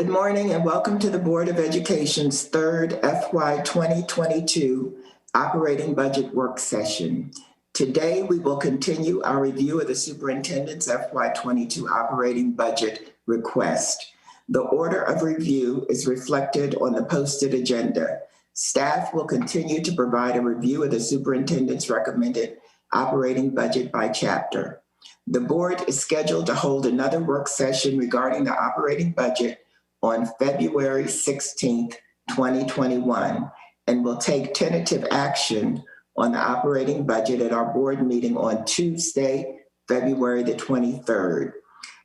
Good morning and welcome to the Board of Education's third FY 2022 operating budget work session. Today, we will continue our review of the superintendent's FY 22 operating budget request. The order of review is reflected on the posted agenda. Staff will continue to provide a review of the superintendent's recommended operating budget by chapter. The board is scheduled to hold another work session regarding the operating budget on February 16th, 2021, and will take tentative action on the operating budget at our board meeting on Tuesday, February the 23rd.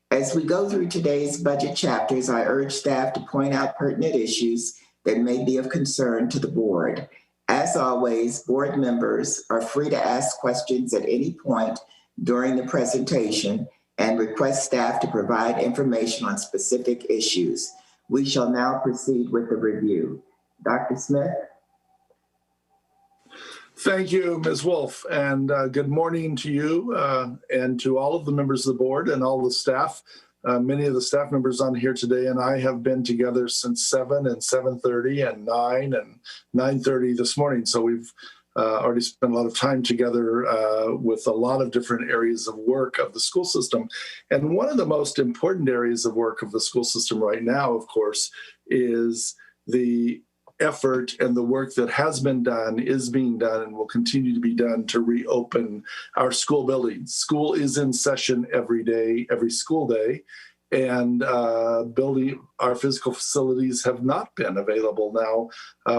As we go through today's budget chapters, I urge staff to point out pertinent issues that may be of concern to the board. As always, board members are free to ask questions at any point during the presentation and request staff to provide information on specific issues. We shall now proceed with the review. Dr. Smith? Thank you, Ms. Wolf, and good morning to you and to all of the members of the board and all the staff. Many of the staff members on here today and I have been together since 7 and 7:30 and 9 and 9:30 this morning. So we've already spent a lot of time together with a lot of different areas of work of the school system. And one of the most important areas of work of the school system right now, of course, is the effort and the work that has been done, is being done, and will continue to be done to reopen our school buildings. School is in session every day, every school day. And building our physical facilities have not been available now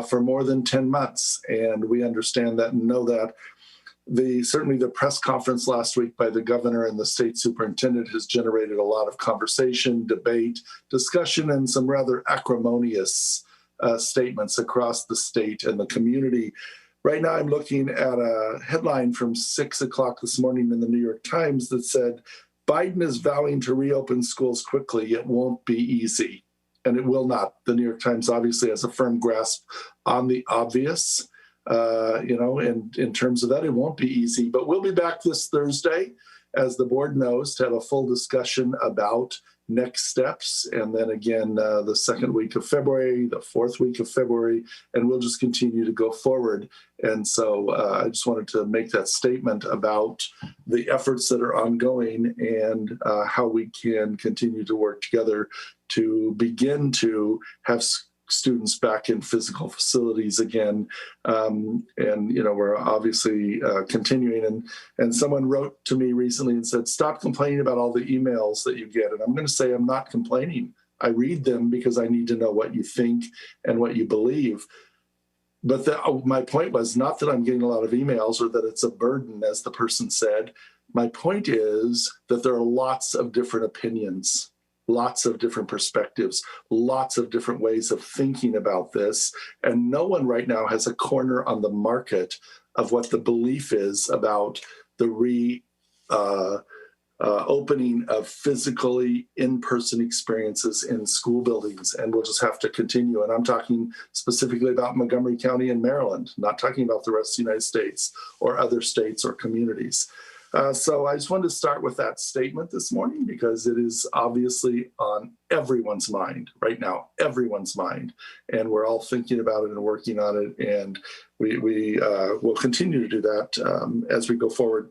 for more than 10 months. And we understand that and know that. Certainly the press conference last week by the governor and the state superintendent has generated a lot of conversation, debate, discussion, and some rather acrimonious statements across the state and the community. Right now I'm looking at a headline from 6 o'clock this morning in the New York Times that said, Biden is vowing to reopen schools quickly. It won't be easy, and it will not. The New York Times obviously has a firm grasp on the obvious, and in terms of that, it won't be easy. But we'll be back this Thursday, as the board knows, to have a full discussion about next steps. And then again, the second week of February, the fourth week of February, and we'll just continue to go forward. And so I just wanted to make that statement about the efforts that are ongoing and how we can continue to work together to begin to have students back in physical facilities again. We're obviously continuing. And someone wrote to me recently and said, stop complaining about all the emails that you get. And I'm going to say I'm not complaining. I read them because I need to know what you think and what you believe. But my point was not that I'm getting a lot of emails or that it's a burden, as the person said. My point is that there are lots of different opinions, lots of different perspectives, lots of different ways of thinking about this. And no one right now has a corner on the market of what the belief is about the opening of physically in-person experiences in school buildings. And we'll just have to continue. And I'm talking specifically about Montgomery County and Maryland, not talking about the rest of the United States or other states or communities. So I just wanted to start with that statement this morning because it is obviously on everyone's mind right now, everyone's mind. And we're all thinking about it and working on it. And we will continue to do that as we go forward.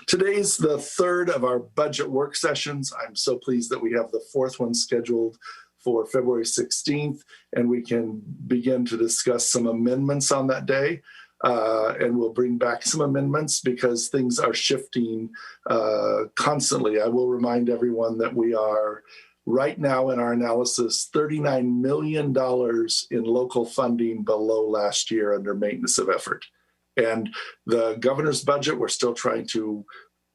Today's the third of our budget work sessions. I'm so pleased that we have the fourth one scheduled for February 16th, and we can begin to discuss some amendments on that day. And we'll bring back some amendments because things are shifting constantly. I will remind everyone that we are right now in our analysis, $39 million in local funding below last year under maintenance of effort. And the governor's budget, we're still trying to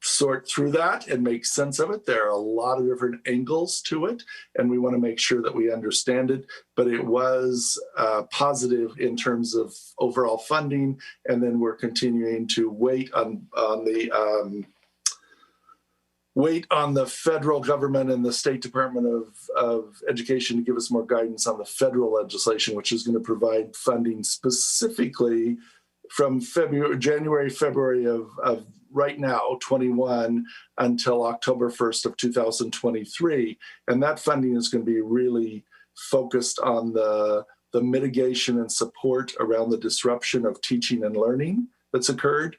sort through that and make sense of it. There are a lot of different angles to it, and we want to make sure that we understand it. But it was positive in terms of overall funding, and then we're continuing to wait on the federal government and the State Department of Education to give us more guidance on the federal legislation, which is going to provide funding specifically from January, February of right now, 21, until October 1st of 2023. And that funding is going to be really focused on the mitigation and support around the disruption of teaching and learning that's occurred,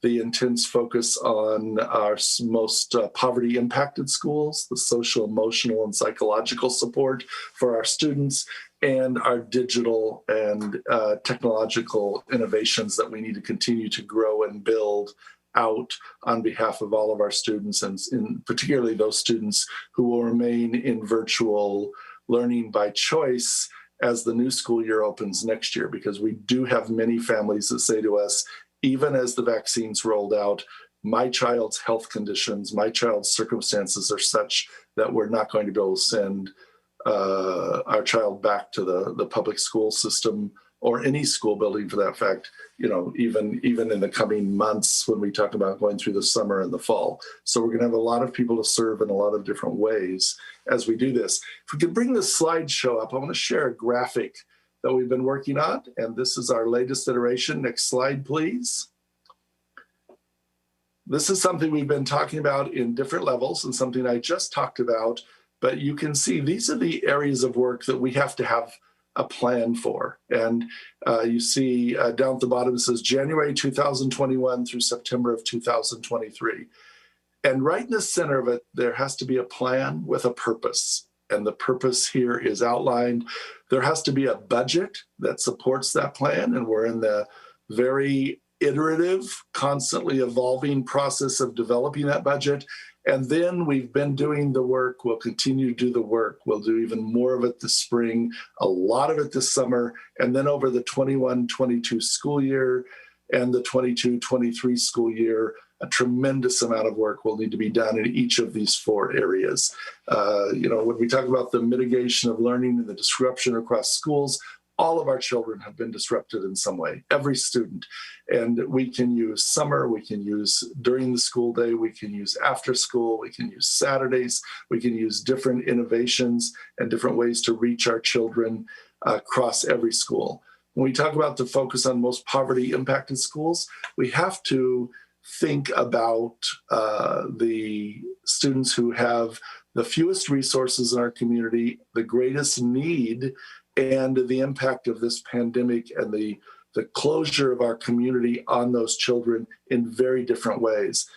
the intense focus on our most poverty impacted schools, the social, emotional, and psychological support for our students, and our digital and technological innovations that we need to continue to grow and build out on behalf of all of our students, and particularly those students who will remain in virtual learning by choice as the new school year opens next year, because we do have many families that say to us, even as the vaccines rolled out, my child's health conditions, my child's circumstances are such that we're not going to be able to send our child back to the public school system or any school building for that fact, even in the coming months when we talk about going through the summer and the fall. So we're going to have a lot of people to serve in a lot of different ways as we do this. If we could bring the slideshow up, I want to share a graphic that we've been working on, and this is our latest iteration. Next slide, please. This is something we've been talking about in different levels and something I just talked about, but you can see these are the areas of work that we have to have a plan for. And you see down at the bottom, it says January 2021 through September of 2023. And right in the center of it, there has to be a plan with a purpose. And the purpose here is outlined. There has to be a budget that supports that plan. And we're in the very iterative, constantly evolving process of developing that budget. And then we've been doing the work. We'll continue to do the work. We'll do even more of it this spring, a lot of it this summer. And then over the 21-22 school year and the 22-23 school year, a tremendous amount of work will need to be done in each of these four areas. When we talk about the mitigation of learning and the disruption across schools, all of our children have been disrupted in some way, every student. And we can use summer, we can use during the school day, we can use after school, we can use Saturdays, we can use different innovations and different ways to reach our children across every school. When we talk about the focus on most poverty impacted schools, we have to think about the students who have the fewest resources in our community, the greatest need, and the impact of this pandemic and the closure of our community on those children in very different ways.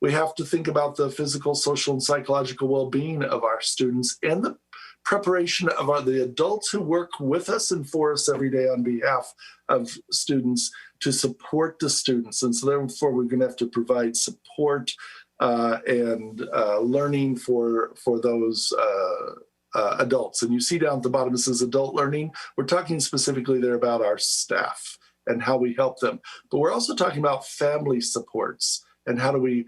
We have to think about the physical, social, and psychological well-being of our students and the preparation of the adults who work with us and for us every day on behalf of students to support the students. And so therefore, we're going to have to provide support and learning for those adults. And you see down at the bottom, it says adult learning. We're talking specifically there about our staff and how we help them. But we're also talking about family supports and how do we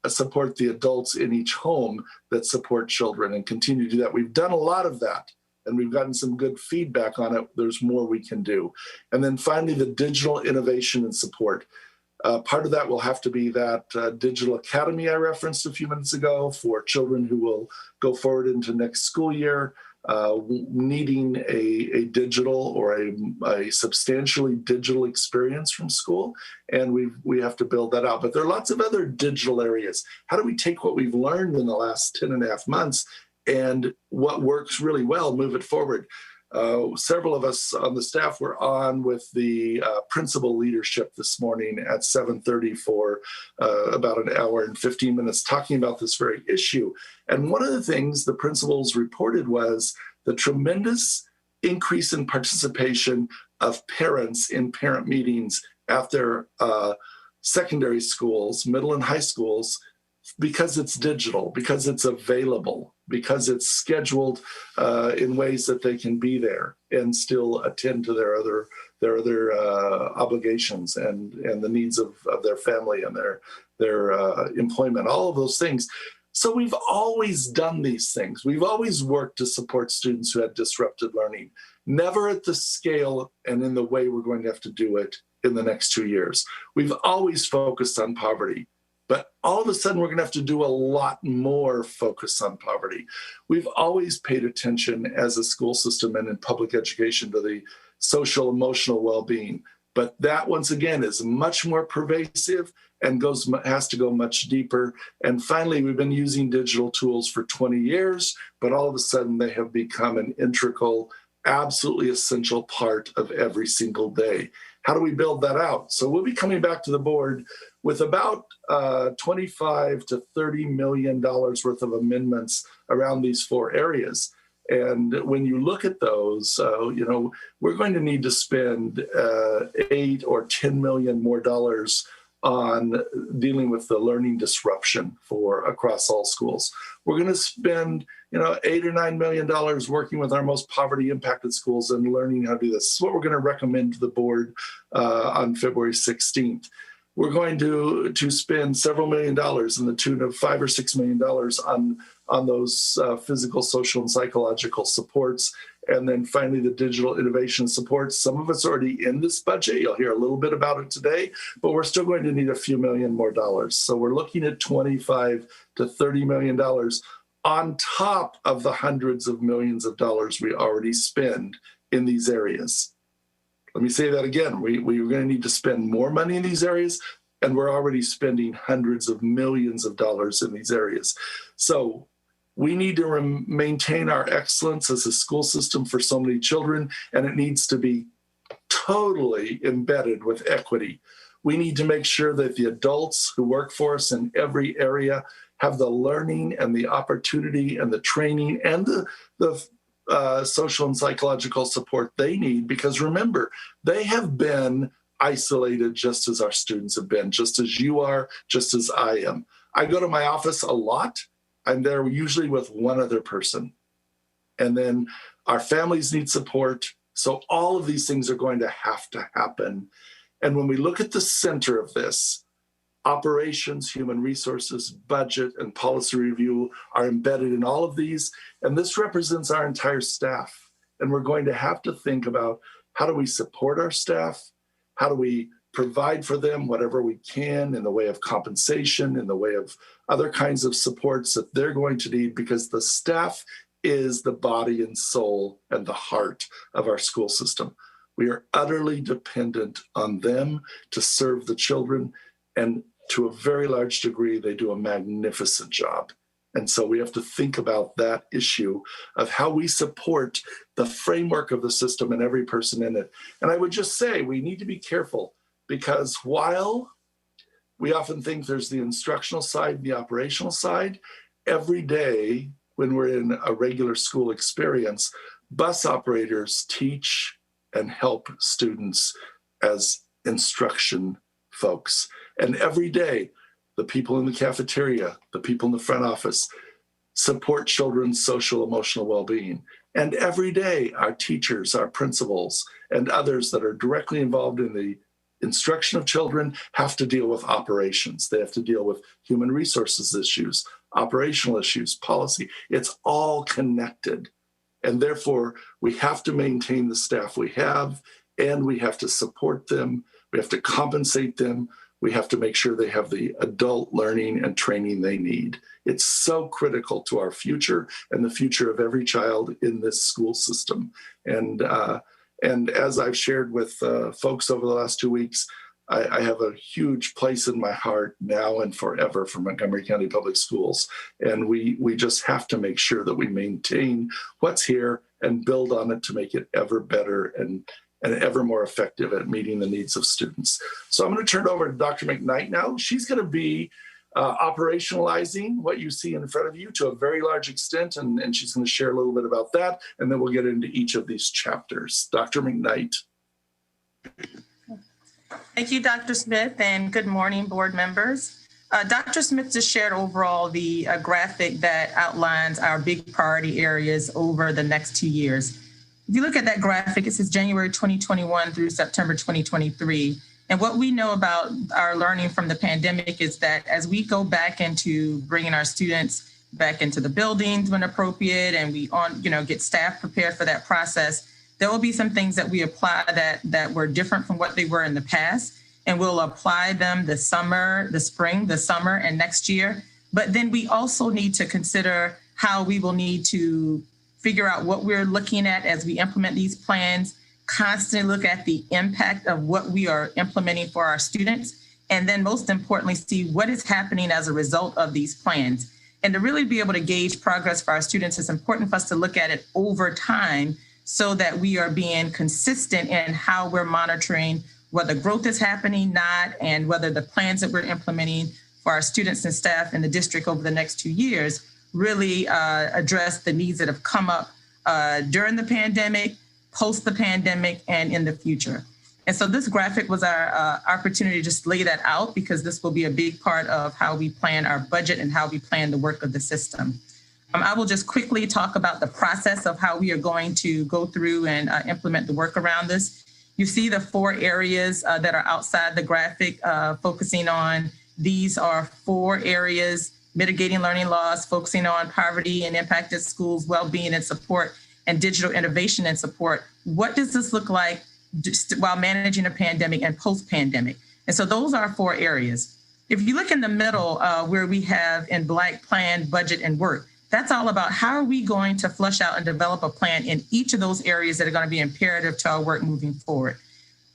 support the adults in each home that support children and continue to do that. We've done a lot of that and we've gotten some good feedback on it. There's more we can do. And then finally, the digital innovation and support. Part of that will have to be that digital academy I referenced a few minutes ago for children who will go forward into next school year, needing a digital or a substantially digital experience from school. And we have to build that out. But there are lots of other digital areas. How do we take what we've learned in the last 10 and a half months and what works really well, move it forward? Several of us on the staff were on with the principal leadership this morning at 7:30 for about an hour and 15 minutes talking about this very issue. And one of the things the principals reported was the tremendous increase in participation of parents in parent meetings at their secondary schools, middle and high schools, because it's digital, because it's available, because it's scheduled in ways that they can be there and still attend to their other obligations and the needs of their family and their employment, all of those things. So we've always done these things. We've always worked to support students who had disrupted learning, never at the scale and in the way we're going to have to do it in the next 2 years. We've always focused on poverty. But all of a sudden, we're going to have to do a lot more focus on poverty. We've always paid attention as a school system and in public education to the social, emotional well-being. But that, once again, is much more pervasive and has to go much deeper. And finally, we've been using digital tools for 20 years, but all of a sudden they have become an integral, absolutely essential part of every single day. How do we build that out? So we'll be coming back to the board with about $25 to $30 million worth of amendments around these 4 areas. And when you look at those, we're going to need to spend $8 or $10 million more dollars on dealing with the learning disruption across all schools. We're going to spend, $8 or $9 million working with our most poverty-impacted schools and learning how to do this. This is what we're going to recommend to the board on February 16th. We're going to spend several million dollars in the tune of $5 or $6 million on those physical, social, and psychological supports. And then finally, the digital innovation support. Some of it's already in this budget. You'll hear a little bit about it today, but we're still going to need a few million more dollars. So we're looking at $25 to $30 million on top of the hundreds of millions of dollars we already spend in these areas. Let me say that again. We're going to need to spend more money in these areas, and we're already spending hundreds of millions of dollars in these areas. So we need to maintain our excellence as a school system for so many children, and it needs to be totally embedded with equity. We need to make sure that the adults who work for us in every area have the learning and the opportunity and the training and the social and psychological support they need, because remember, they have been isolated just as our students have been, just as you are, just as I am. I go to my office a lot. I'm there usually with one other person. And then our families need support. So all of these things are going to have to happen. And when we look at the center of this, operations, human resources, budget, and policy review are embedded in all of these. And this represents our entire staff. And we're going to have to think about, how do we support our staff? How do we provide for them whatever we can in the way of compensation, in the way of other kinds of supports that they're going to need, because the staff is the body and soul and the heart of our school system. We are utterly dependent on them to serve the children, and to a very large degree, they do a magnificent job. And so we have to think about that issue of how we support the framework of the system and every person in it. And I would just say we need to be careful, because while we often think there's the instructional side, the operational side, every day when we're in a regular school experience, bus operators teach and help students as instruction folks. And every day, the people in the cafeteria, the people in the front office support children's social, emotional well-being. And every day, our teachers, our principals, and others that are directly involved in the instruction of children have to deal with operations. They have to deal with human resources issues, operational issues, policy. It's all connected. And therefore, we have to maintain the staff we have, and we have to support them. We have to compensate them. We have to make sure they have the adult learning and training they need. It's so critical to our future and the future of every child in this school system. And as I've shared with folks over the last 2 weeks, I have a huge place in my heart now and forever for Montgomery County Public Schools. And we just have to make sure that we maintain what's here and build on it to make it ever better and ever more effective at meeting the needs of students. So I'm going to turn it over to Dr. McKnight now. She's going to be operationalizing what you see in front of you to a very large extent, and she's going to share a little bit about that, and then we'll get into each of these chapters. Dr. McKnight. Thank you, Dr. Smith, and good morning, board members. Dr. Smith just shared overall the graphic that outlines our big priority areas over the next 2 years. If you look at that graphic, it says January 2021 through September 2023. And what we know about our learning from the pandemic is that as we go back into bringing our students back into the buildings when appropriate, and we get staff prepared for that process, there will be some things that we apply that were different from what they were in the past. And we'll apply them the spring, the summer, and next year. But then we also need to consider how we will need to figure out what we're looking at as we implement these plans constantly look at the impact of what we are implementing for our students, and then most importantly, see what is happening as a result of these plans. And to really be able to gauge progress for our students, it's important for us to look at it over time so that we are being consistent in how we're monitoring whether growth is happening, not, and whether the plans that we're implementing for our students and staff in the district over the next 2 years really address the needs that have come up during the pandemic, post the pandemic, and in the future. And so this graphic was our opportunity to just lay that out, because this will be a big part of how we plan our budget and how we plan the work of the system. I will just quickly talk about the process of how we are going to go through and implement the work around this. You see the 4 areas that are outside the graphic focusing on. These are 4 areas: mitigating learning loss, focusing on poverty and impacted schools, well-being and support, and digital innovation and support. What does this look like while managing a pandemic and post-pandemic? And so those are 4 areas. If you look in the middle where we have in black plan, budget, and work, that's all about how are we going to flush out and develop a plan in each of those areas that are going to be imperative to our work moving forward.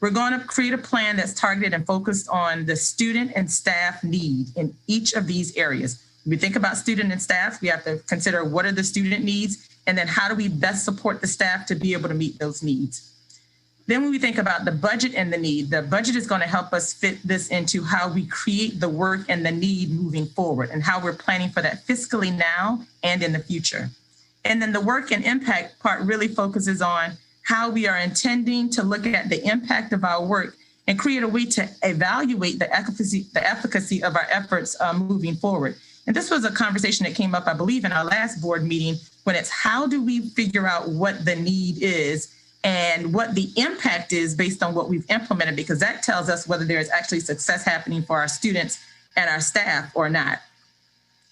We're going to create a plan that's targeted and focused on the student and staff need in each of these areas. When we think about student and staff, we have to consider what are the student needs, and then how do we best support the staff to be able to meet those needs. Then when we think about the budget and the need, the budget is going to help us fit this into how we create the work and the need moving forward, and how we're planning for that fiscally now and in the future. And then the work and impact part really focuses on how we are intending to look at the impact of our work and create a way to evaluate the efficacy of our efforts moving forward. And this was a conversation that came up, I believe, in our last board meeting, when it's how do we figure out what the need is and what the impact is based on what we've implemented, because that tells us whether there is actually success happening for our students and our staff or not.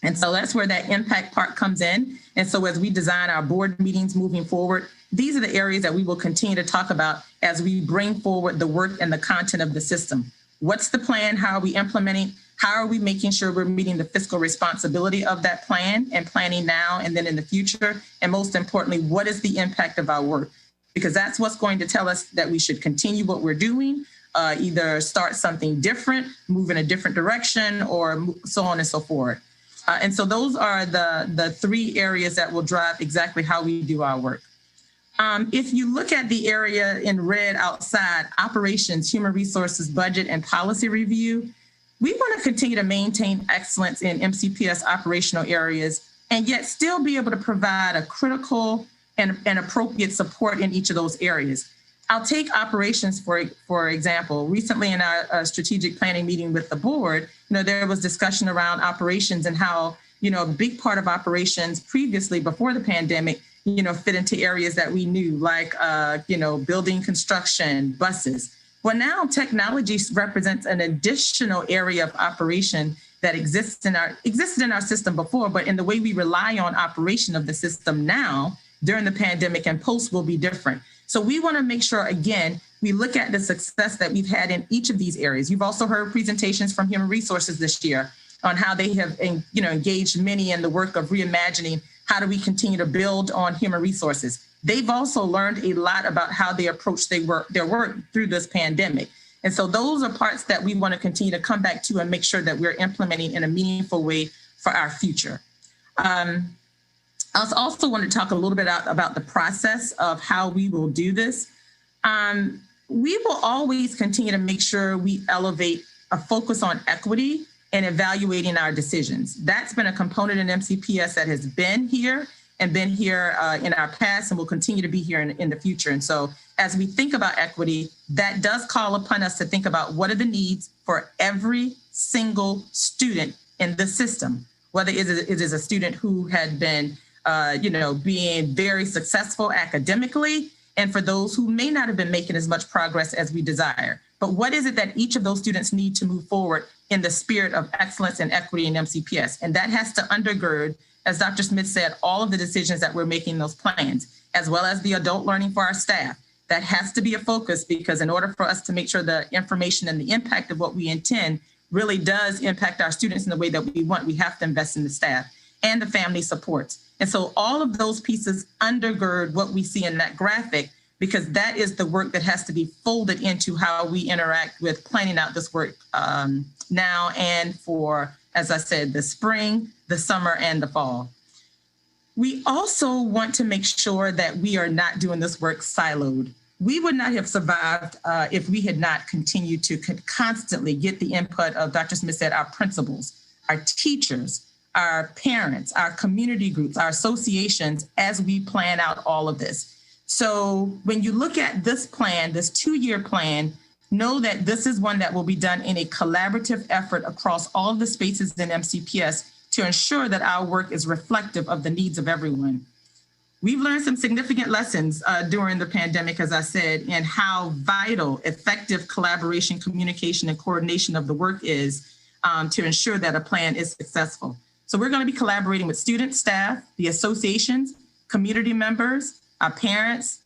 And so that's where that impact part comes in. And so as we design our board meetings moving forward, these are the areas that we will continue to talk about as we bring forward the work and the content of the system. What's the plan? How are we implementing? How are we making sure we're meeting the fiscal responsibility of that plan and planning now and then in the future? And most importantly, what is the impact of our work? Because that's what's going to tell us that we should continue what we're doing, either start something different, move in a different direction, or so on and so forth. And so those are the 3 areas that will drive exactly how we do our work. If you look at the area in red outside, operations, human resources, budget, and policy review, we want to continue to maintain excellence in MCPS operational areas and yet still be able to provide a critical and appropriate support in each of those areas. I'll take operations for example. Recently in our strategic planning meeting with the board, there was discussion around operations and how, a big part of operations previously before the pandemic, fit into areas that we knew, like, building construction, buses. Well, now technology represents an additional area of operation that existed in our system before, but in the way we rely on operation of the system now during the pandemic and post will be different. So we want to make sure, again, we look at the success that we've had in each of these areas. You've also heard presentations from Human Resources this year on how they have, engaged many in the work of reimagining how do we continue to build on human resources. They've also learned a lot about how they approach their work through this pandemic. And so those are parts that we want to continue to come back to and make sure that we're implementing in a meaningful way for our future. I also want to talk a little bit about the process of how we will do this. We will always continue to make sure we elevate a focus on equity and evaluating our decisions. That's been a component in MCPS that has been here in our past and will continue to be here in the future. And so as we think about equity, that does call upon us to think about what are the needs for every single student in the system, whether it is a student who had been being very successful academically, and for those who may not have been making as much progress as we desire. But what is it that each of those students need to move forward in the spirit of excellence and equity in MCPS? And that has to undergird, as Dr. Smith said, all of the decisions that we're making in those plans, as well as the adult learning for our staff. That has to be a focus, because in order for us to make sure the information and the impact of what we intend really does impact our students in the way that we want, we have to invest in the staff and the family supports. And so all of those pieces undergird what we see in that graphic, because that is the work that has to be folded into how we interact with planning out this work now and for, as I said, the spring, the summer, and the fall. We also want to make sure that we are not doing this work siloed. We would not have survived if we had not continued to constantly get the input of, Dr. Smith said, our principals, our teachers, our parents, our community groups, our associations, as we plan out all of this. So when you look at this plan, this 2-year plan, know that this is one that will be done in a collaborative effort across all of the spaces in MCPS to ensure that our work is reflective of the needs of everyone. We've learned some significant lessons during the pandemic, as I said, and how vital effective collaboration, communication, and coordination of the work is to ensure that a plan is successful. So we're going to be collaborating with students, staff, the associations, community members, our parents,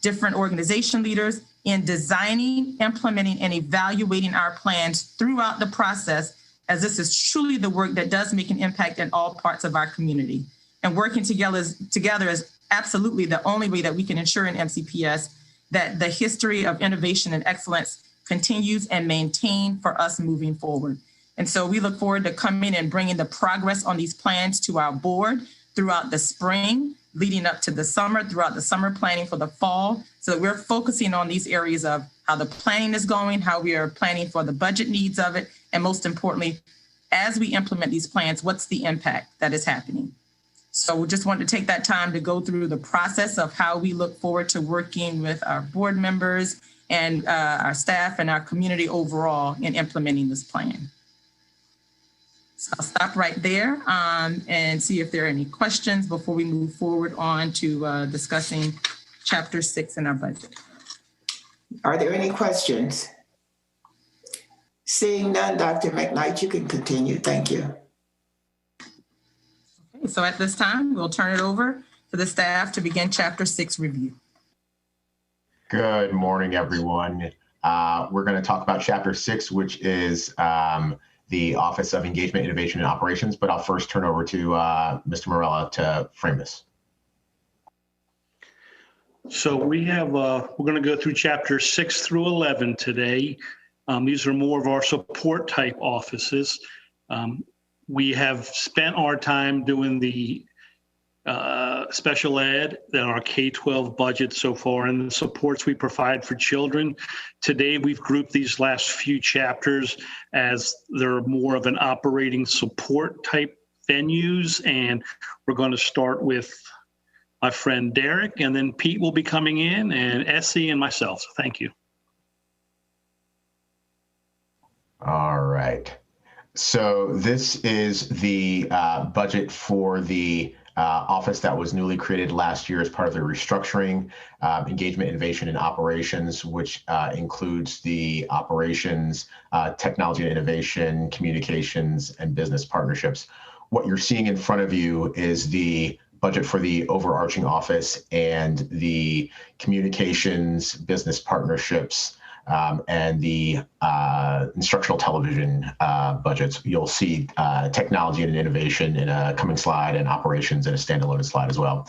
different organization leaders in designing, implementing, and evaluating our plans throughout the process, as this is truly the work that does make an impact in all parts of our community. And working together is absolutely the only way that we can ensure in MCPS that the history of innovation and excellence continues and maintained for us moving forward. And so we look forward to coming and bringing the progress on these plans to our board throughout the spring, leading up to the summer, throughout the summer planning for the fall, so that we're focusing on these areas of how the planning is going, how we are planning for the budget needs of it, and most importantly, as we implement these plans, what's the impact that is happening? So we just wanted to take that time to go through the process of how we look forward to working with our board members and our staff and our community overall in implementing this plan. So I'll stop right there and see if there are any questions before we move forward on to discussing Chapter 6 in our budget. Are there any questions? Seeing none, Dr. McKnight, you can continue. Thank you. Okay, so at this time, we'll turn it over to the staff to begin Chapter 6 review. Good morning, everyone. We're going to talk about Chapter 6, which is the Office of Engagement, Innovation, and Operations, but I'll first turn over to Mr. Morella to frame this. So we have, we're going to go through Chapter 6 through 11 today. These are more of our support type offices. We have spent our time doing the special ed and our K-12 budget so far and the supports we provide for children. Today, we've grouped these last few chapters as they're more of an operating support type venues. And we're going to start with my friend Derek, and then Pete will be coming in, and Essie and myself. So thank you. All right. So this is the budget for the office that was newly created last year as part of the restructuring, engagement, innovation, and operations, which includes the operations, technology and innovation, communications, and business partnerships. What you're seeing in front of you is the budget for the overarching office and the communications, business partnerships, and the instructional television budgets. You'll see technology and innovation in a coming slide and operations in a standalone slide as well.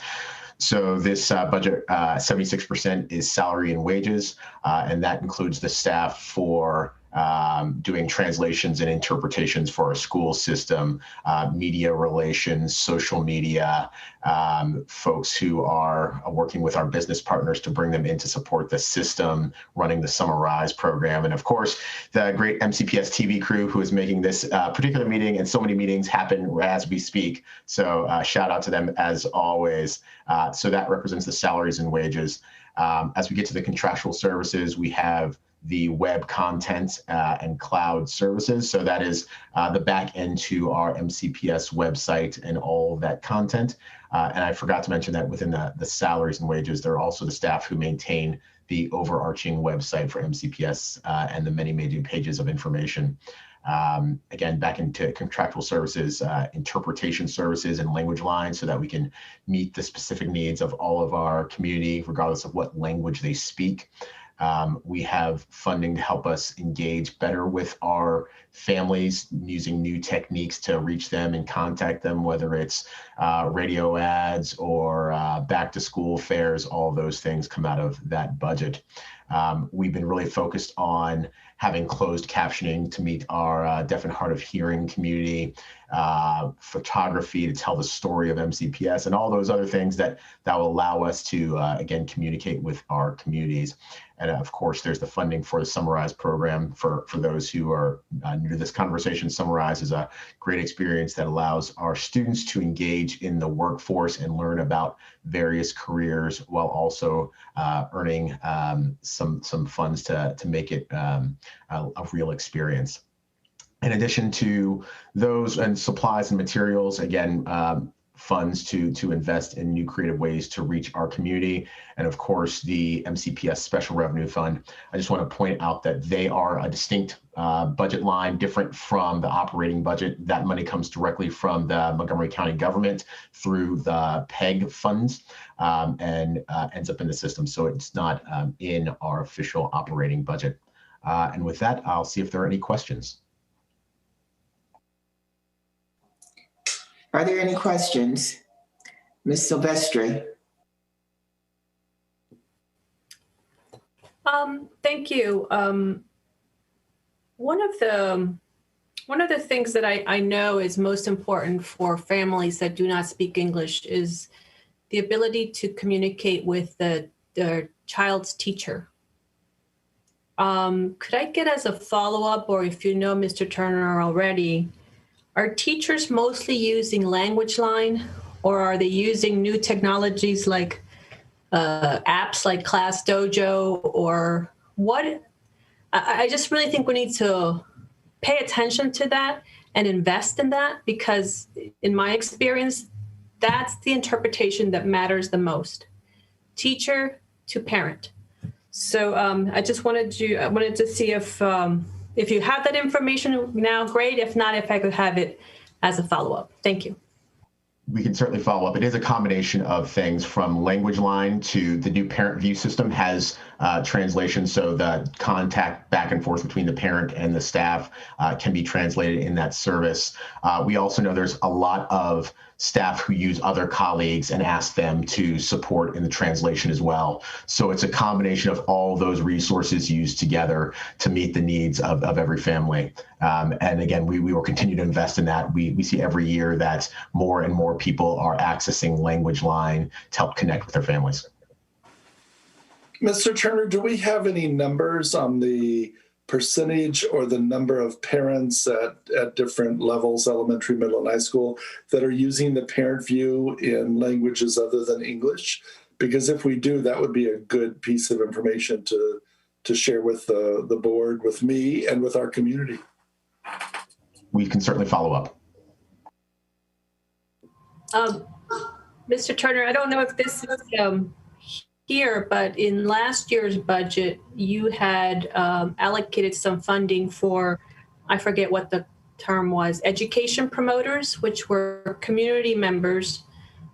So this budget, 76% is salary and wages, and that includes the staff for doing translations and interpretations for our school system, media relations, social media, folks who are working with our business partners to bring them in to support the system, running the Summer Rise program, and of course, the great MCPS TV crew who is making this particular meeting and so many meetings happen as we speak. So shout out to them as always. So that represents the salaries and wages. As we get to the contractual services, we have the web content and cloud services. So that is the back end to our MCPS website and all that content. And I forgot to mention that within the salaries and wages, there are also the staff who maintain the overarching website for MCPS and the many pages of information. Again, back into contractual services, interpretation services and language lines so that we can meet the specific needs of all of our community, regardless of what language they speak. We have funding to help us engage better with our families using new techniques to reach them and contact them, whether it's radio ads or back to school fairs. All of those things come out of that budget. We've been really focused on having closed captioning to meet our deaf and hard of hearing community, photography to tell the story of MCPS, and all those other things that will allow us to, again, communicate with our communities. And of course, there's the funding for the Summarize program. For those who are new to this conversation, Summarize is a great experience that allows our students to engage in the workforce and learn about various careers while also earning some funds to make it a real experience. In addition to those and supplies and materials, again, funds to invest in new creative ways to reach our community. And of course, the MCPS Special Revenue Fund. I just want to point out that they are a distinct budget line, different from the operating budget. That money comes directly from the Montgomery County government through the PEG funds and ends up in the system. So it's not in our official operating budget. And with that, I'll see if there are any questions. Are there any questions? Ms. Silvestri? Thank you. One of the things that I know is most important for families that do not speak English is the ability to communicate with their child's teacher. Could I get as a follow-up, or if you know Mr. Turner already, are teachers mostly using Language Line, or are they using new technologies like apps like Class Dojo, or what? I just really think we need to pay attention to that and invest in that, because in my experience, that's the interpretation that matters the most, teacher to parent. So I just wanted to see if you have that information now, great. If not, if I could have it as a follow-up. Thank you. We can certainly follow up. It is a combination of things, from Language Line to the new Parent View system has translation, so the contact back and forth between the parent and the staff can be translated in that service. We also know there's a lot of staff who use other colleagues and ask them to support in the translation as well. So it's a combination of all those resources used together to meet the needs of every family. And again, we will continue to invest in that. We see every year that more and more people are accessing Language Line to help connect with their families. Mr. Turner, do we have any numbers on the percentage or the number of parents at different levels, elementary, middle, and high school, that are using the Parent View in languages other than English? Because if we do, that would be a good piece of information to share with the board, with me, and with our community. We can certainly follow up. Mr. Turner, I don't know if this is here, but in last year's budget, you had allocated some funding for, I forget what the term was, education promoters, which were community members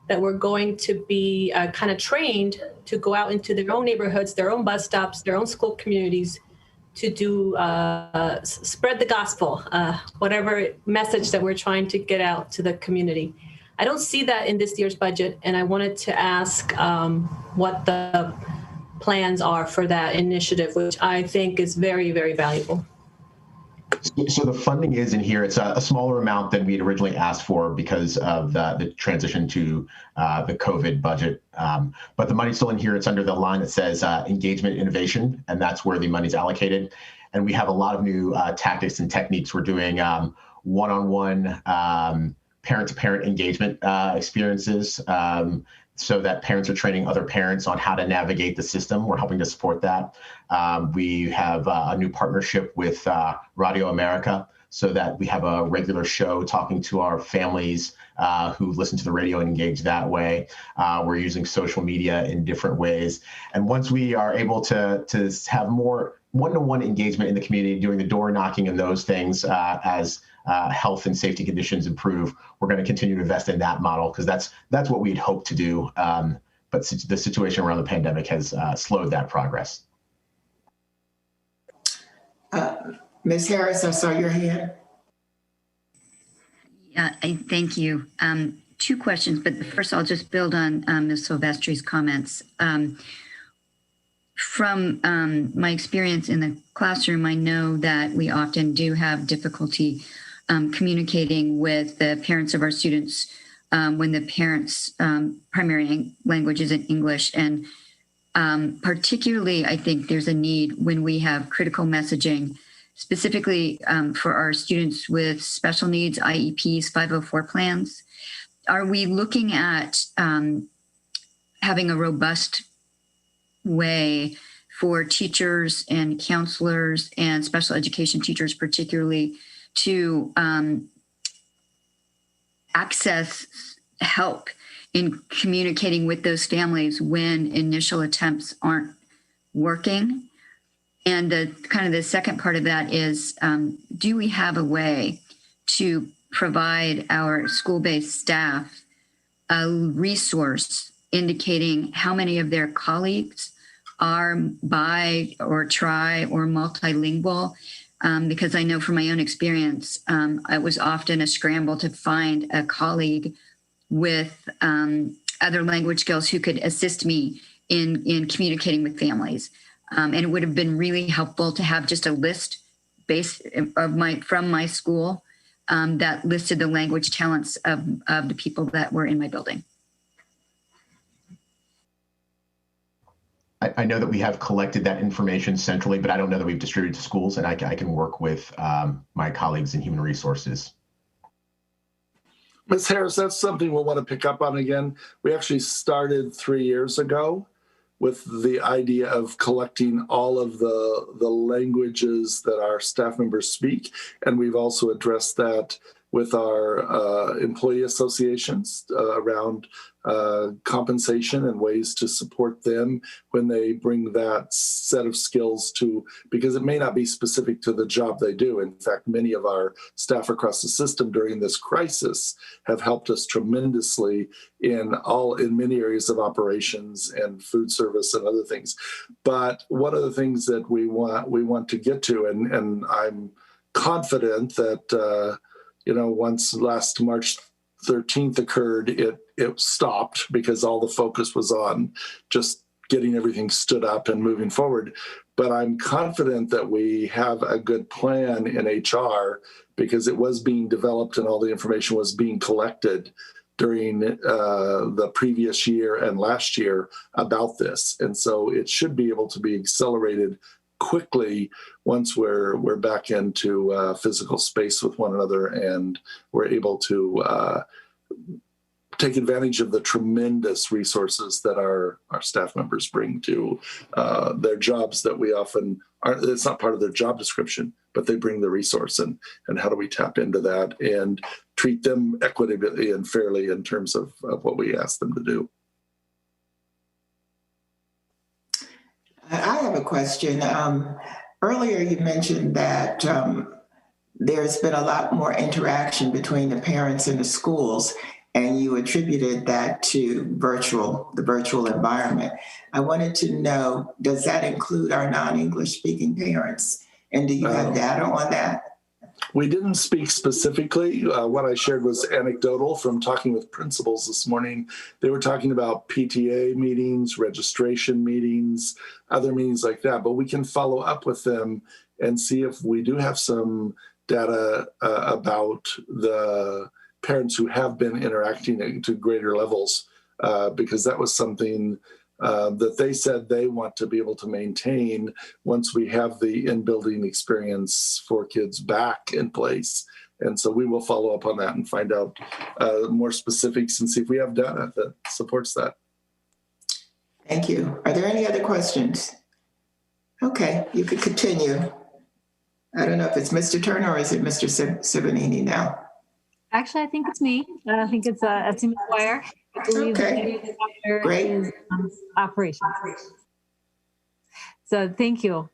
that were going to be kind of trained to go out into their own neighborhoods, their own bus stops, their own school communities to do spread the gospel, whatever message that we're trying to get out to the community. I don't see that in this year's budget, and I wanted to ask what the plans are for that initiative, which I think is very, very valuable. So the funding is in here. It's a smaller amount than we had originally asked for because of the transition to the COVID budget. But the money's still in here. It's under the line that says engagement innovation, and that's where the money's allocated. And we have a lot of new tactics and techniques. We're doing one-on-one parent-to-parent engagement experiences, so that parents are training other parents on how to navigate the system. We're helping to support that. We have a new partnership with Radio America, so that we have a regular show talking to our families who listen to the radio and engage that way. We're using social media in different ways. And once we are able to have more one-to-one engagement in the community, doing the door knocking and those things as health and safety conditions improve, we're going to continue to invest in that model, because that's what we'd hoped to do. But the situation around the pandemic has slowed that progress. Ms. Harris, I saw your hand. Yeah, thank you. Two questions, but first I'll just build on Ms. Silvestri's comments. From my experience in the classroom, I know that we often do have difficulty communicating with the parents of our students when the parents' primary language isn't English. And particularly, I think there's a need when we have critical messaging, specifically for our students with special needs, IEPs, 504 plans. Are we looking at having a robust way for teachers and counselors and special education teachers particularly to access help in communicating with those families when initial attempts aren't working? And the second part of that is, do we have a way to provide our school-based staff a resource indicating how many of their colleagues are bi or tri or multilingual? Because I know from my own experience, it was often a scramble to find a colleague with other language skills who could assist me in communicating with families. And it would have been really helpful to have just a list from my school that listed the language talents of the people that were in my building. I know that we have collected that information centrally, but I don't know that we've distributed to schools, and I can work with my colleagues in human resources. Ms. Harris, that's something we'll want to pick up on again. We actually started 3 years ago with the idea of collecting all of the languages that our staff members speak. And we've also addressed that with our employee associations around compensation and ways to support them when they bring that set of skills to, because it may not be specific to the job they do. In fact, many of our staff across the system during this crisis have helped us tremendously in many areas of operations and food service and other things. But one of the things that we want to get to, and I'm confident that once last March 13th occurred, it stopped because all the focus was on just getting everything stood up and moving forward. But I'm confident that we have a good plan in HR because it was being developed and all the information was being collected during the previous year and last year about this. And so it should be able to be accelerated quickly once we're back into physical space with one another and we're able to take advantage of the tremendous resources that our staff members bring to their jobs that we often aren't, it's not part of their job description, but they bring the resource, and how do we tap into that and treat them equitably and fairly in terms of what we ask them to do. I have a question. Earlier you mentioned that there's been a lot more interaction between the parents and the schools, and you attributed that to the virtual environment. I wanted to know, does that include our non-English speaking parents? And do you have data on that? We didn't speak specifically. What I shared was anecdotal from talking with principals this morning. They were talking about PTA meetings, registration meetings, other meetings like that. But we can follow up with them and see if we do have some data about the parents who have been interacting to greater levels, because that was something that they said they want to be able to maintain once we have the in-building experience for kids back in place. And so we will follow up on that and find out more specifics and see if we have data that supports that. Thank you. Are there any other questions? Okay, you could continue. I don't know if it's Mr. Turner or is it Mr. Sibanini now? Actually, I think it's me. I think it's Etsy McGuire. Okay, great. Operations. So thank you.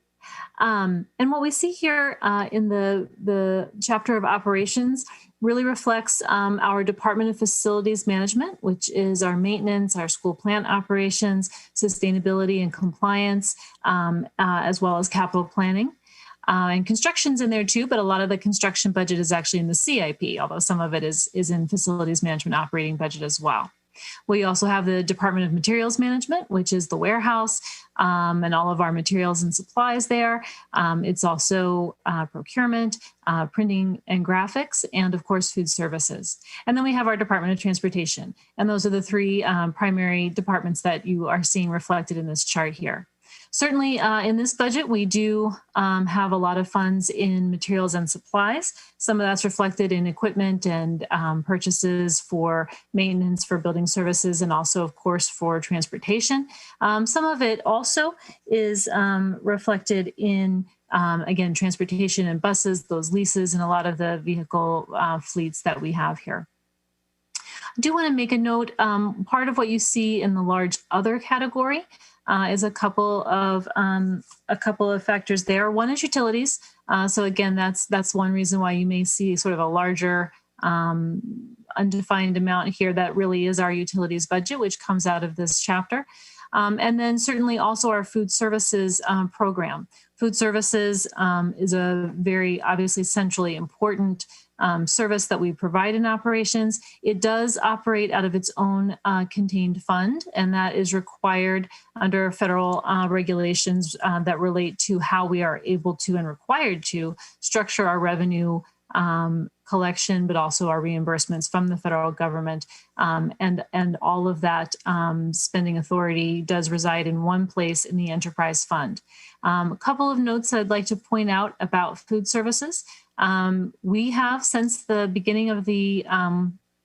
And what we see here in the chapter of operations really reflects our Department of Facilities Management, which is our maintenance, our school plant operations, sustainability and compliance, as well as capital planning. And construction's in there too, but a lot of the construction budget is actually in the CIP, although some of it is in facilities management operating budget as well. We also have the Department of Materials Management, which is the warehouse and all of our materials and supplies there. It's also procurement, printing and graphics, and of course, food services. And then we have our Department of Transportation. And those are the three primary departments that you are seeing reflected in this chart here. Certainly in this budget, we do have a lot of funds in materials and supplies. Some of that's reflected in equipment and purchases for maintenance for building services and also, of course, for transportation. Some of it also is reflected in, again, transportation and buses, those leases, and a lot of the vehicle fleets that we have here. I do want to make a note, part of what you see in the large other category is a couple of factors there. One is utilities. So again, that's one reason why you may see sort of a larger undefined amount here. That really is our utilities budget, which comes out of this chapter. And then certainly also our food services program. Food services is a very obviously centrally important service that we provide in operations. It does operate out of its own contained fund, and that is required under federal regulations that relate to how we are able to and required to structure our revenue collection, but also our reimbursements from the federal government. And all of that spending authority does reside in one place in the enterprise fund. A couple of notes I'd like to point out about food services. We have, since the beginning of the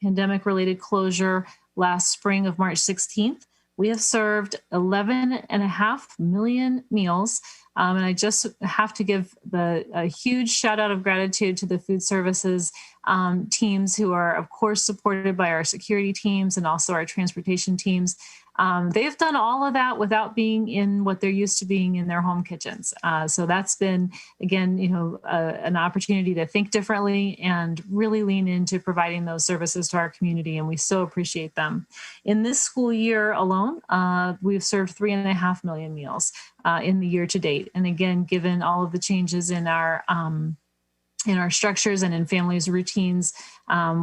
pandemic-related closure last spring of March 16th, we have served 11.5 million meals. And I just have to give a huge shout out of gratitude to the food services teams who are, of course, supported by our security teams and also our transportation teams. They've done all of that without being in what they're used to being in their home kitchens. So that's been, again, an opportunity to think differently and really lean into providing those services to our community. And we so appreciate them. In this school year alone, we've served 3.5 million meals in the year to date. And again, given all of the changes in our structures and in families' routines,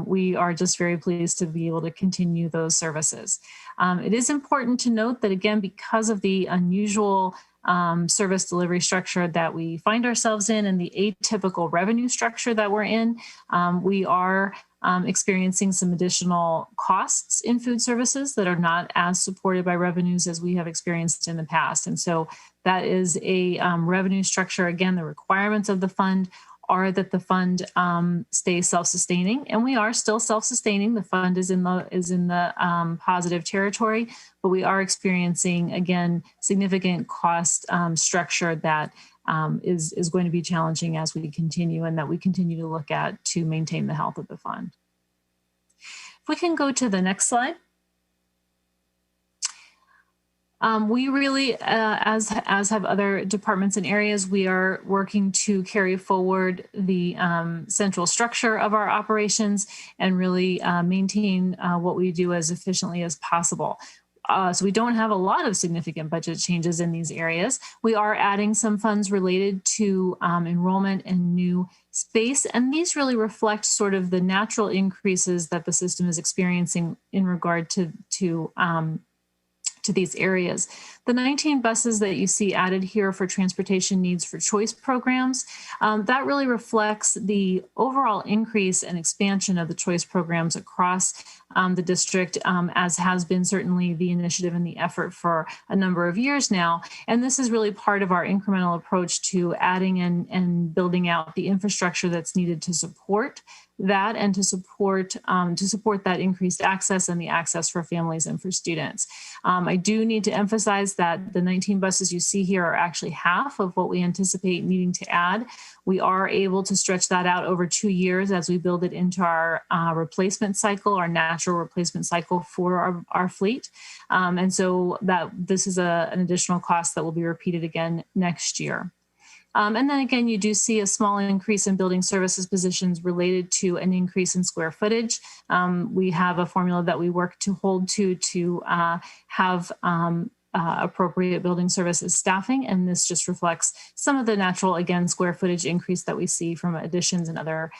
we are just very pleased to be able to continue those services. It is important to note that, again, because of the unusual service delivery structure that we find ourselves in and the atypical revenue structure that we're in, we are experiencing some additional costs in food services that are not as supported by revenues as we have experienced in the past. And so that is a revenue structure. Again, the requirements of the fund are that the fund stay self-sustaining, and we are still self-sustaining. The fund is in the positive territory, but we are experiencing, again, significant cost structure that is going to be challenging as we continue, and that we continue to look at to maintain the health of the fund. If we can go to the next slide. We really, as have other departments and areas, we are working to carry forward the central structure of our operations and really maintain what we do as efficiently as possible. So we don't have a lot of significant budget changes in these areas. We are adding some funds related to enrollment and new space, and these really reflect sort of the natural increases that the system is experiencing in regard to these areas. The 19 buses that you see added here for transportation needs for choice programs, that really reflects the overall increase and expansion of the choice programs across the district, as has been certainly the initiative and the effort for a number of years now. And this is really part of our incremental approach to adding and building out the infrastructure that's needed to support that and to support that increased access and the access for families and for students. I do need to emphasize that the 19 buses you see here are actually half of what we anticipate needing to add. We are able to stretch that out over 2 years as we build it into our replacement cycle, our natural replacement cycle for our fleet. And so that this is an additional cost that will be repeated again next year. And then again, you do see a small increase in building services positions related to an increase in square footage. We have a formula that we work to hold to have appropriate building services staffing. And this just reflects some of the natural, again, square footage increase that we see from additions and other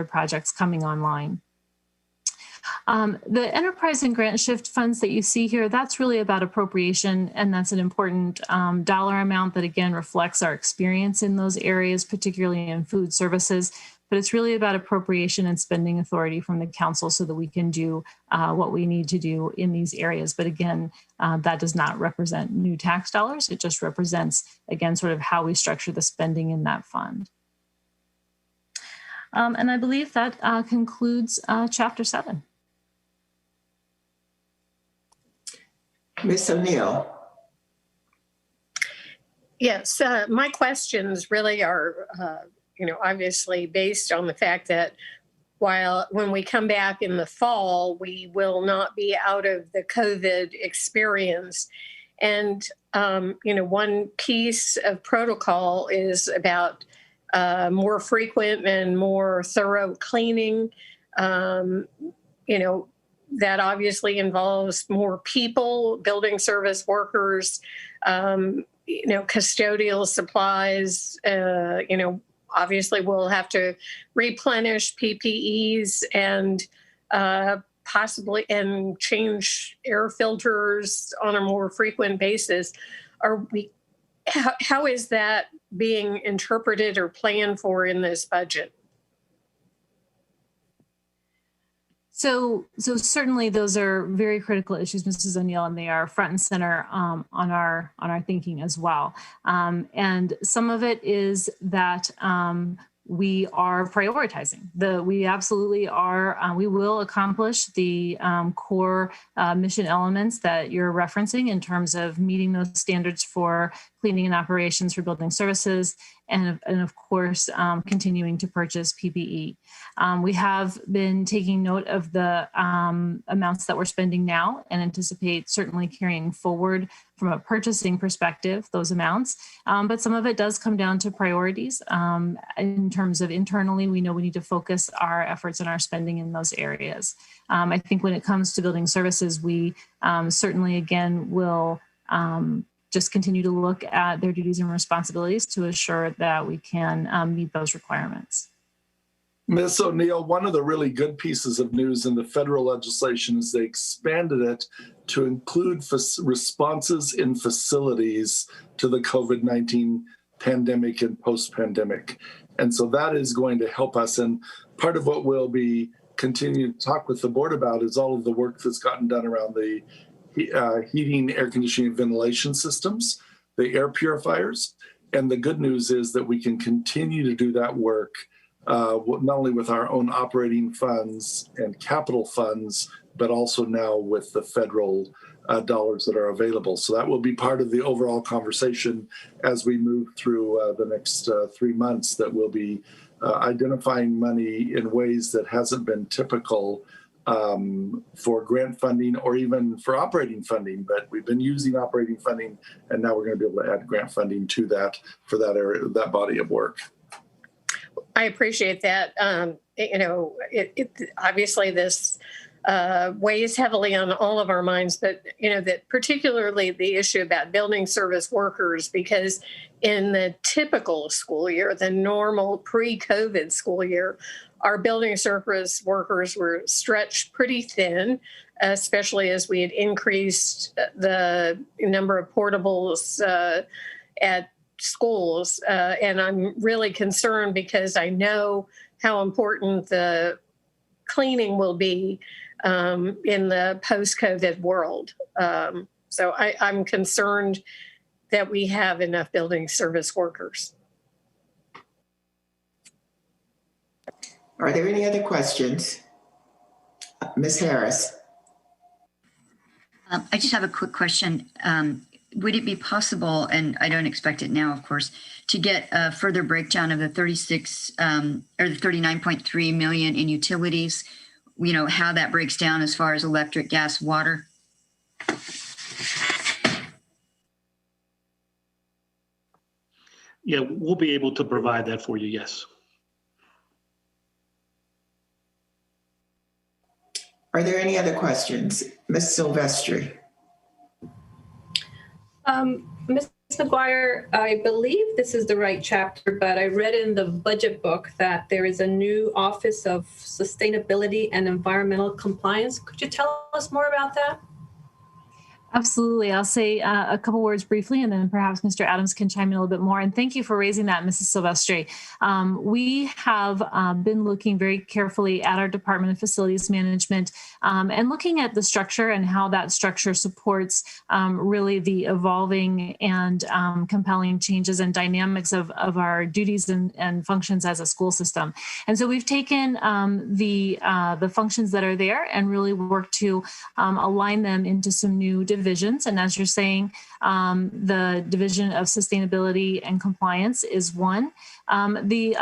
projects coming online. The enterprise and grant shift funds that you see here, that's really about appropriation, and that's an important dollar amount that again reflects our experience in those areas, particularly in food services. But it's really about appropriation and spending authority from the council so that we can do what we need to do in these areas. But again, that does not represent new tax dollars. It just represents, again, sort of how we structure the spending in that fund. And I believe that concludes Chapter 7. Ms. O'Neill. Yes, my questions really are, obviously based on the fact that when we come back in the fall, we will not be out of the COVID experience. And, one piece of protocol is about more frequent and more thorough cleaning. That obviously involves more people, building service workers, custodial supplies. Obviously we'll have to replenish PPEs and possibly change air filters on a more frequent basis. How is that being interpreted or planned for in this budget? So certainly those are very critical issues, Mrs. O'Neill, and they are front and center on our thinking as well. And some of it is that we are prioritizing. We absolutely are. We will accomplish the core mission elements that you're referencing in terms of meeting those standards for cleaning and operations for building services, and of course, continuing to purchase PPE. We have been taking note of the amounts that we're spending now and anticipate certainly carrying forward from a purchasing perspective, those amounts. But some of it does come down to priorities. In terms of internally, we know we need to focus our efforts and our spending in those areas. I think when it comes to building services, we certainly, again, will just continue to look at their duties and responsibilities to assure that we can meet those requirements. Ms. O'Neill, one of the really good pieces of news in the federal legislation is they expanded it to include responses in facilities to the COVID-19 pandemic and post-pandemic. And so that is going to help us. And part of what we'll be continuing to talk with the board about is all of the work that's gotten done around the heating, air conditioning, and ventilation systems, the air purifiers. And the good news is that we can continue to do that work not only with our own operating funds and capital funds, but also now with the federal dollars that are available. So that will be part of the overall conversation as we move through the next 3 months, that we'll be identifying money in ways that hasn't been typical for grant funding or even for operating funding. But we've been using operating funding, and now we're going to be able to add grant funding to that for that area, that body of work. I appreciate that. Obviously this weighs heavily on all of our minds, but that particularly the issue about building service workers, because in the typical school year, the normal pre-COVID school year, our building service workers were stretched pretty thin, especially as we had increased the number of portables at schools. And I'm really concerned because I know how important the cleaning will be in the post-COVID world. So I'm concerned that we have enough building service workers. Are there any other questions? Ms. Harris. I just have a quick question. Would it be possible, and I don't expect it now, of course, to get a further breakdown of the 39.3 million in utilities, how that breaks down as far as electric, gas, water? Yeah, we'll be able to provide that for you, yes. Are there any other questions? Ms. Silvestri. Ms. McGuire, I believe this is the right chapter, but I read in the budget book that there is a new Office of Sustainability and Environmental Compliance. Could you tell us more about that? Absolutely. I'll say a couple words briefly, and then perhaps Mr. Adams can chime in a little bit more. And thank you for raising that, Mrs. Silvestri. We have been looking very carefully at our Department of Facilities Management and looking at the structure and how that structure supports really the evolving and compelling changes and dynamics of our duties and functions as a school system. And so we've taken the functions that are there and really worked to align them into some new divisions. And as you're saying, the Division of Sustainability and Compliance is one. The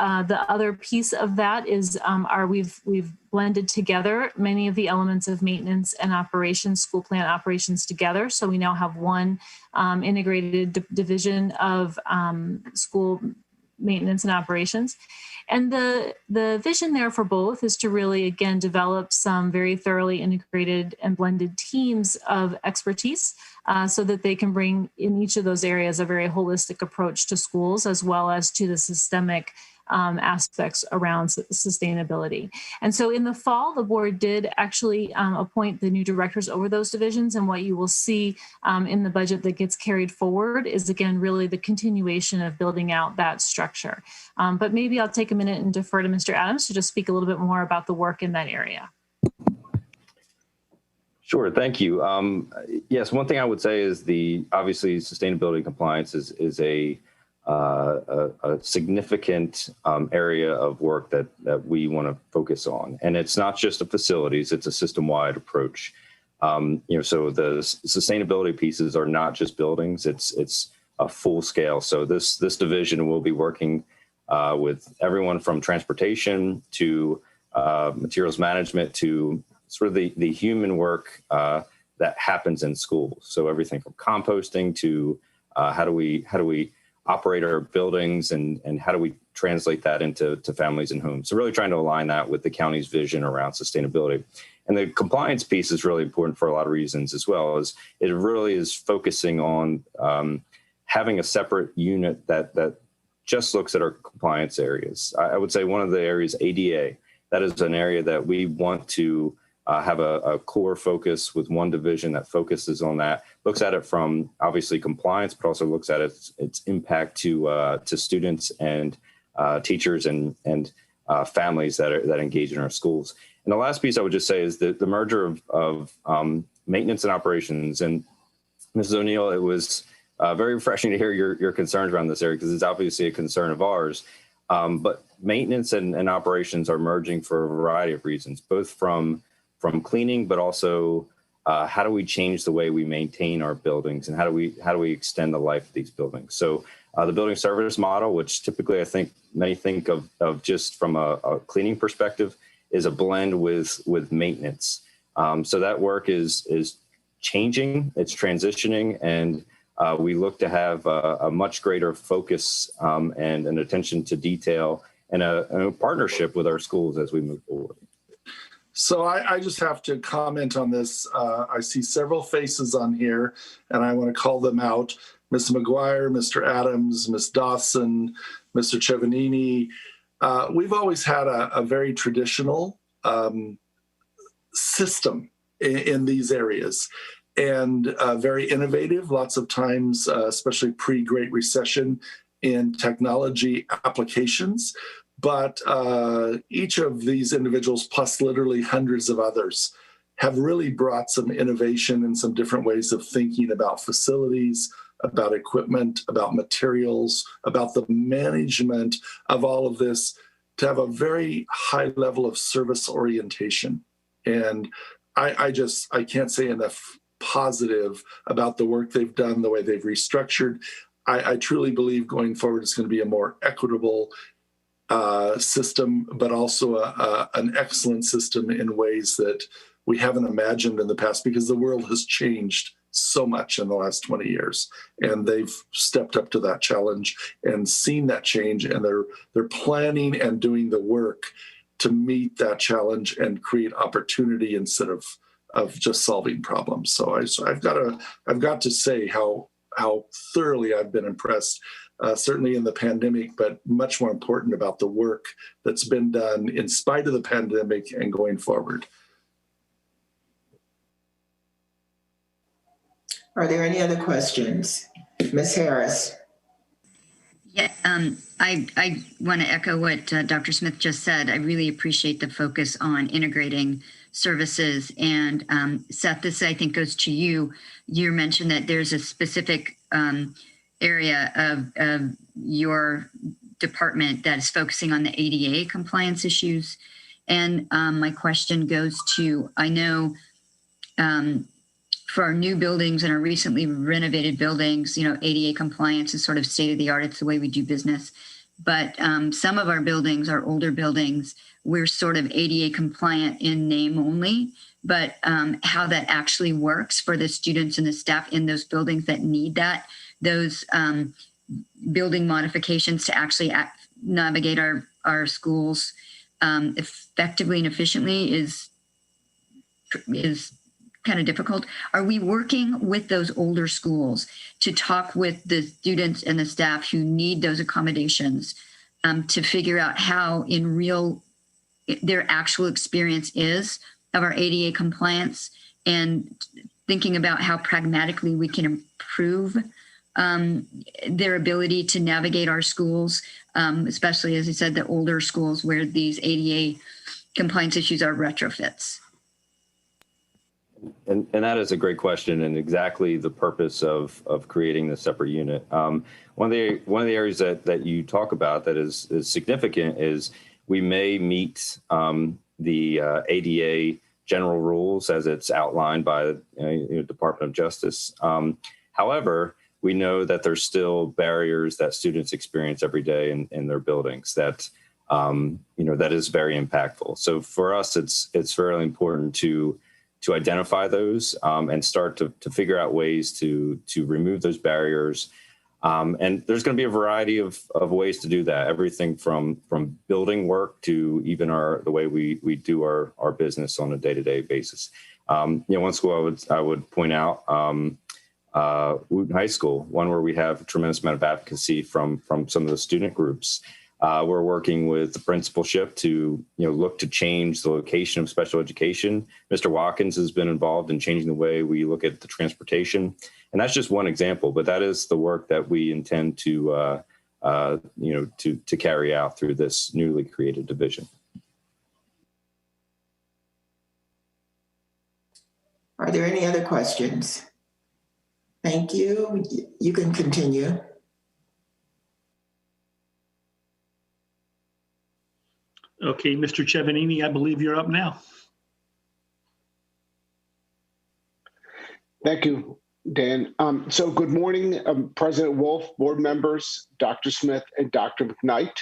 other piece of that is we've blended together many of the elements of maintenance and operations, school plan operations together. So we now have one integrated division of school maintenance and operations. And the vision there for both is to really, again, develop some very thoroughly integrated and blended teams of expertise so that they can bring in each of those areas a very holistic approach to schools as well as to the systemic aspects around sustainability. And so in the fall, the board did actually appoint the new directors over those divisions. And what you will see in the budget that gets carried forward is, again, really the continuation of building out that structure. But maybe I'll take a minute and defer to Mr. Adams to just speak a little bit more about the work in that area. Sure, thank you. Yes, one thing I would say is obviously sustainability and compliance is a significant area of work that we want to focus on. And it's not just the facilities, it's a system-wide approach. So the sustainability pieces are not just buildings, it's a full scale. So this division will be working with everyone from transportation to materials management to sort of the human work that happens in schools. So everything from composting to how do we operate our buildings and how do we translate that into families and homes. So really trying to align that with the county's vision around sustainability. And the compliance piece is really important for a lot of reasons as well, as it really is focusing on having a separate unit that just looks at our compliance areas. I would say one of the areas, ADA, that is an area that we want to have a core focus with one division that focuses on that, looks at it from obviously compliance, but also looks at its impact to students and teachers and families that engage in our schools. And the last piece I would just say is the merger of maintenance and operations. And Mrs. O'Neill, it was very refreshing to hear your concerns around this area because it's obviously a concern of ours. But maintenance and operations are merging for a variety of reasons, both from cleaning, but also how do we change the way we maintain our buildings and how do we extend the life of these buildings? So the building service model, which typically I think many think of just from a cleaning perspective, is a blend with maintenance. So that work is changing, it's transitioning, and we look to have a much greater focus and an attention to detail and a partnership with our schools as we move forward. So I just have to comment on this. I see several faces on here, and I want to call them out. Ms. McGuire, Mr. Adams, Ms. Dawson, Mr. Chevanini. We've always had a very traditional system in these areas and very innovative, lots of times, especially pre-Great Recession, in technology applications. But each of these individuals, plus literally hundreds of others, have really brought some innovation and some different ways of thinking about facilities, about equipment, about materials, about the management of all of this to have a very high level of service orientation. And I can't say enough positive about the work they've done, the way they've restructured. I truly believe going forward it's going to be a more equitable system, but also an excellent system in ways that we haven't imagined in the past because the world has changed so much in the last 20 years. And they've stepped up to that challenge and seen that change, and they're planning and doing the work to meet that challenge and create opportunity instead of just solving problems. So I've got to say how how thoroughly I've been impressed, certainly in the pandemic, but much more important about the work that's been done in spite of the pandemic and going forward. Are there any other questions? Ms. Harris? Yeah, I want to echo what Dr. Smith just said. I really appreciate the focus on integrating services. And Seth, this I think goes to you. You mentioned that there's a specific area of your department that is focusing on the ADA compliance issues. And my question goes to, I know for our new buildings and our recently renovated buildings, you know, ADA compliance is sort of state of the art. It's the way we do business. But some of our buildings, our older buildings, we're sort of ADA compliant in name only, but how that actually works for the students and the staff in those buildings that need that, those building modifications to actually navigate our schools effectively and efficiently is kind of difficult. Are we working with those older schools to talk with the students and the staff who need those accommodations to figure out how in real their actual experience is of our ADA compliance, and thinking about how pragmatically we can improve their ability to navigate our schools, especially, as I said, the older schools where these ADA compliance issues are retrofits? And that is a great question, and exactly the purpose of creating this separate unit. One of the areas that you talk about that is significant is we may meet the ADA general rules as it's outlined by the Department of Justice. However, we know that there's still barriers that students experience every day in their buildings that that is very impactful. So for us, it's very important to identify those and start to figure out ways to remove those barriers. And there's going to be a variety of ways to do that. Everything from building work to even the way we do our business on a day-to-day basis. One school I would point out, Wooten High School, one where we have a tremendous amount of advocacy from some of the student groups. We're working with the principalship to look to change the location of special education. Mr. Watkins has been involved in changing the way we look at the transportation, and that's just one example. But that is the work that we intend to carry out through this newly created division. Are there any other questions? Thank you. You can continue. Okay, Mr. Chevanini, I believe you're up now. Thank you, Dan. So good morning, President Wolf, board members, Dr. Smith, and Dr. McKnight.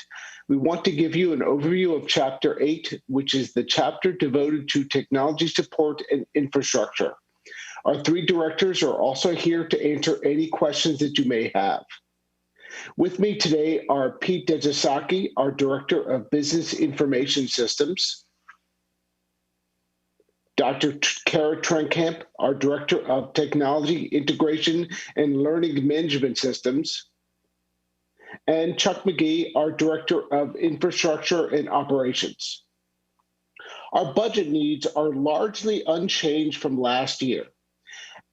We want to give you an overview of Chapter 8, which is the chapter devoted to technology support and infrastructure. Our three directors are also here to answer any questions that you may have. With me today are Pete Dezasaki, our Director of Business Information Systems, Dr. Kara Trenkamp, our Director of Technology Integration and Learning Management Systems, and Chuck McGee, our Director of Infrastructure and Operations. Our budget needs are largely unchanged from last year.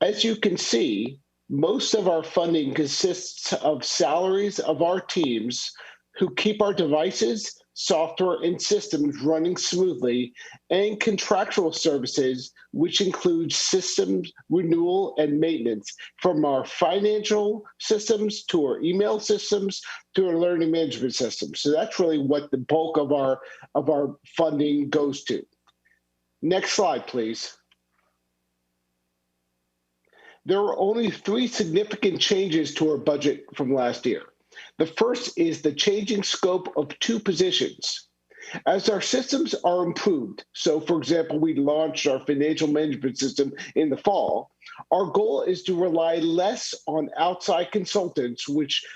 As you can see, most of our funding consists of salaries of our teams who keep our devices, software, and systems running smoothly, and contractual services, which include systems renewal and maintenance, from our financial systems to our email systems to our learning management systems. So that's really what the bulk of our funding goes to. Next slide, please. There are only three significant changes to our budget from last year. The first is the changing scope of two positions. As our systems are improved, so for example, we launched our financial management system in the fall, our goal is to rely less on outside consultants, which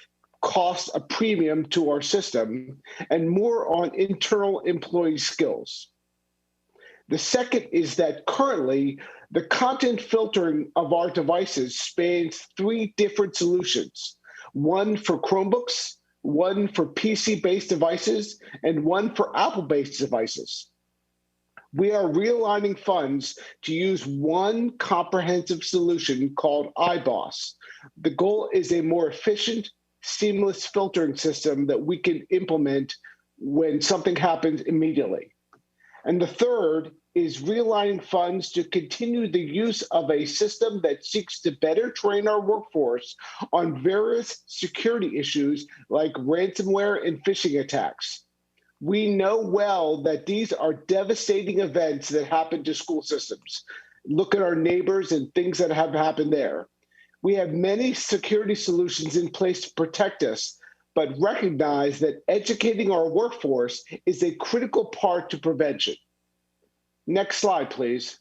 cost a premium to our system, and more on internal employee skills. The second is that currently the content filtering of our devices spans 3 different solutions, one for Chromebooks, one for PC-based devices, and one for Apple-based devices. We are realigning funds to use one comprehensive solution called iBoss. The goal is a more efficient, seamless filtering system that we can implement when something happens immediately. And the third is realigning funds to continue the use of a system that seeks to better train our workforce on various security issues like ransomware and phishing attacks. We know well that these are devastating events that happen to school systems. Look at our neighbors and things that have happened there. We have many security solutions in place to protect us, but recognize that educating our workforce is a critical part to prevention. Next slide, please.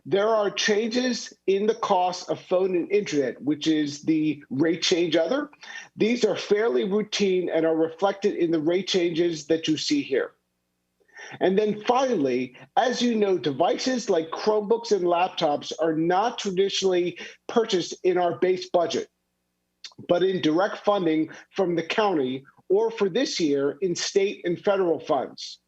There are changes in the cost of phone and internet, which is the rate change other. These are fairly routine and are reflected in the rate changes that you see here. And then finally, as you know, devices like Chromebooks and laptops are not traditionally purchased in our base budget, but in direct funding from the county, or for this year, in state and federal funds.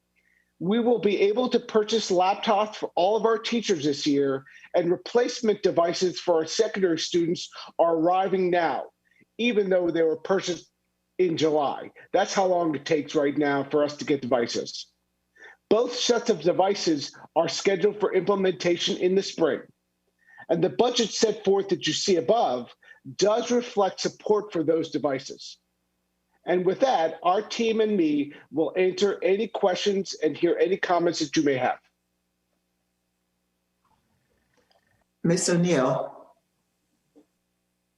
We will be able to purchase laptops for all of our teachers this year, and replacement devices for our secondary students are arriving now, even though they were purchased in July. That's how long it takes right now for us to get devices. Both sets of devices are scheduled for implementation in the spring. And the budget set forth that you see above does reflect support for those devices. And with that, our team and me will answer any questions and hear any comments that you may have. Ms. O'Neill.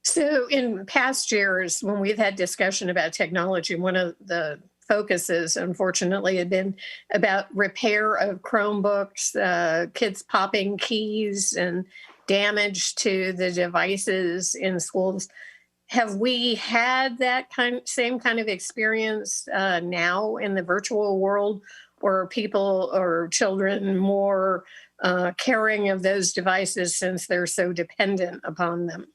So in past years, when we've had discussion about technology, one of the focuses, unfortunately, had been about repair of Chromebooks, kids popping keys, and damage to the devices in schools. Have we had that same kind of experience now in the virtual world, or are people or children more caring of those devices since they're so dependent upon them?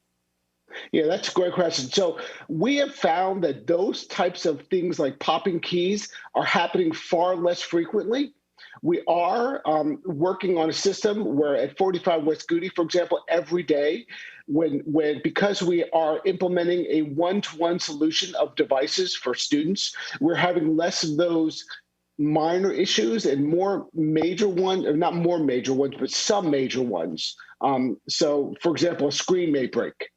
Yeah, that's a great question. So we have found that those types of things like popping keys are happening far less frequently. We are working on a system where at 45 West Goody, for example, every day, because we are implementing a one-to-one solution of devices for students, we're having less of those minor issues and more major ones, or not more major ones, but some major ones. So, for example, a screen may break.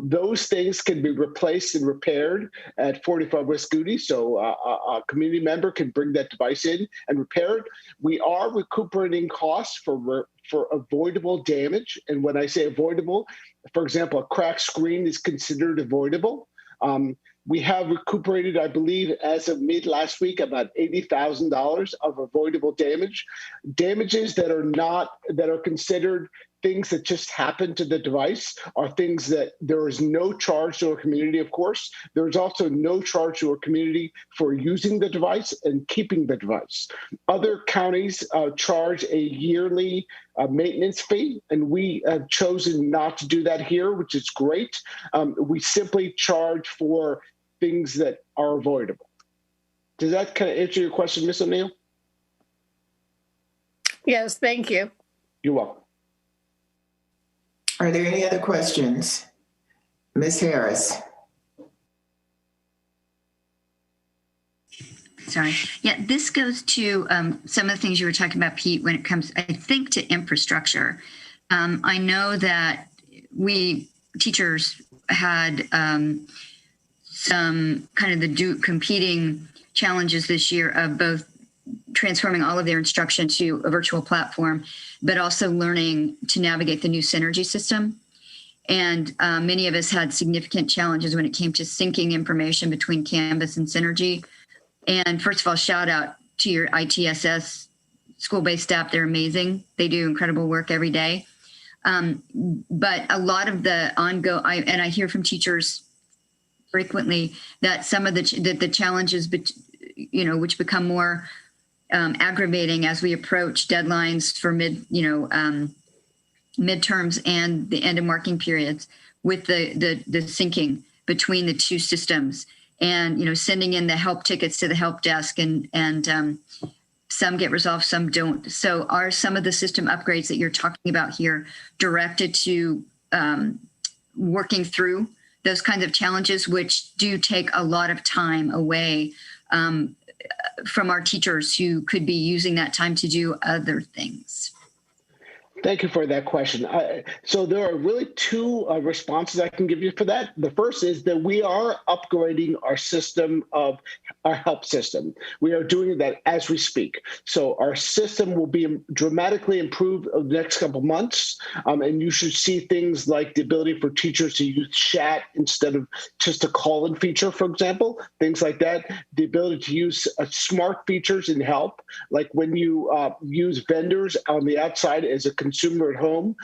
Those things can be replaced and repaired at 45 West Goody, so a community member can bring that device in and repair it. We are recuperating costs for avoidable damage, and when I say avoidable, for example, a cracked screen is considered avoidable. We have recuperated, I believe, as of mid last week, about $80,000 of avoidable damage. Damages that are considered things that just happen to the device are things that there is no charge to a community, of course. There's also no charge to a community for using the device and keeping the device. Other counties charge a yearly maintenance fee, and we have chosen not to do that here, which is great. We simply charge for things that are avoidable. Does that kind of answer your question, Ms. O'Neill? Yes, thank you. You're welcome. Are there any other questions? Ms. Harris. Sorry. Yeah, this goes to some of the things you were talking about, Pete, when it comes, I think, to infrastructure. I know that we teachers had some kind of the competing challenges this year of both transforming all of their instruction to a virtual platform, but also learning to navigate the new Synergy system. And many of us had significant challenges when it came to syncing information between Canvas and Synergy. And first of all, shout out to your ITSS school-based staff. They're amazing. They do incredible work every day. But a lot of the and I hear from teachers frequently that some of the challenges, which become more aggravating as we approach deadlines for midterms and the end of marking periods with the syncing between the two systems, and sending in the help tickets to the help desk, and some get resolved, some don't. So are some of the system upgrades that you're talking about here directed to working through those kinds of challenges, which do take a lot of time away from our teachers who could be using that time to do other things? Thank you for that question. So there are really two responses I can give you for that. The first is that we are upgrading our help system. We are doing that as we speak. So our system will be dramatically improved over the next couple of months. And you should see things like the ability for teachers to use chat instead of just a call-in feature, for example, things like that. The ability to use smart features in help, like when you use vendors on the outside as a consumer at home,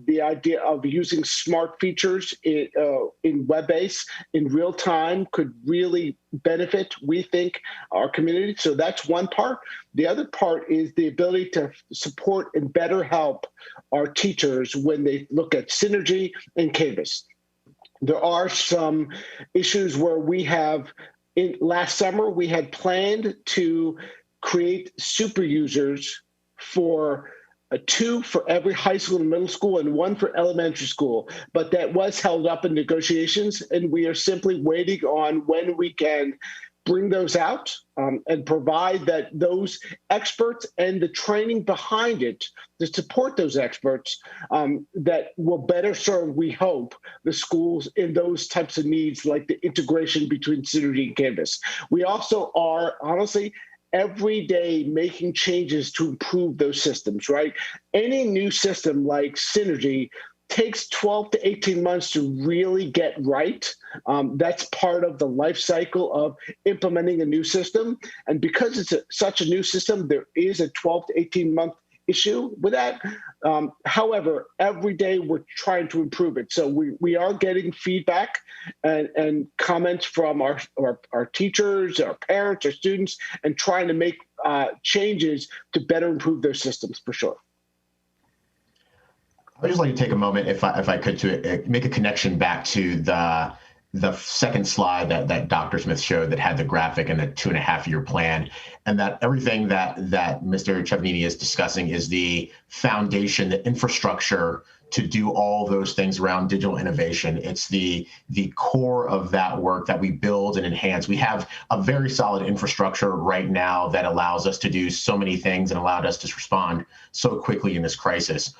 the idea of using smart features in web-based in real time could really benefit, we think, our community. So that's one part. The other part is the ability to support and better help our teachers when they look at Synergy and Canvas. There are some issues where last summer, we had planned to create super users for two for every high school and middle school and one for elementary school, but that was held up in negotiations, and we are simply waiting on when we can bring those out and provide that those experts and the training behind it to support those experts that will better serve, we hope, the schools in those types of needs, like the integration between Synergy and Canvas. We also are, honestly, every day making changes to improve those systems, right? Any new system like Synergy takes 12 to 18 months to really get right. That's part of the life cycle of implementing a new system. And because it's such a new system, there is a 12 to 18 month issue with that. However, every day we're trying to improve it. So we are getting feedback and comments from our teachers, our parents, our students, and trying to make changes to better improve their systems for sure. I'd just like to take a moment, if I could, to make a connection back to the second slide that Dr. Smith showed that had the graphic and the 2.5-year plan, and that everything that Mr. Ciavanini is discussing is the foundation, the infrastructure to do all those things around digital innovation. It's the core of that work that we build and enhance. We have a very solid infrastructure right now that allows us to do so many things and allowed us to respond so quickly in this crisis.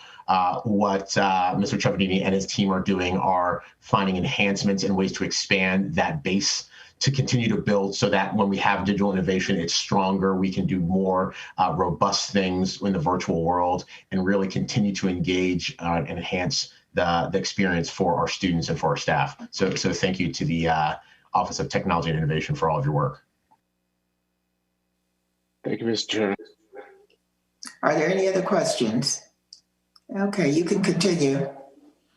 What Mr. Ciavanini and his team are doing are finding enhancements and ways to expand that base to continue to build so that when we have digital innovation, it's stronger. We can do more robust things in the virtual world and really continue to engage and enhance the experience for our students and for our staff. So thank you to the Office of Technology and Innovation for all of your work. Thank you, Mr. Chairman. Are there any other questions? Okay, you can continue.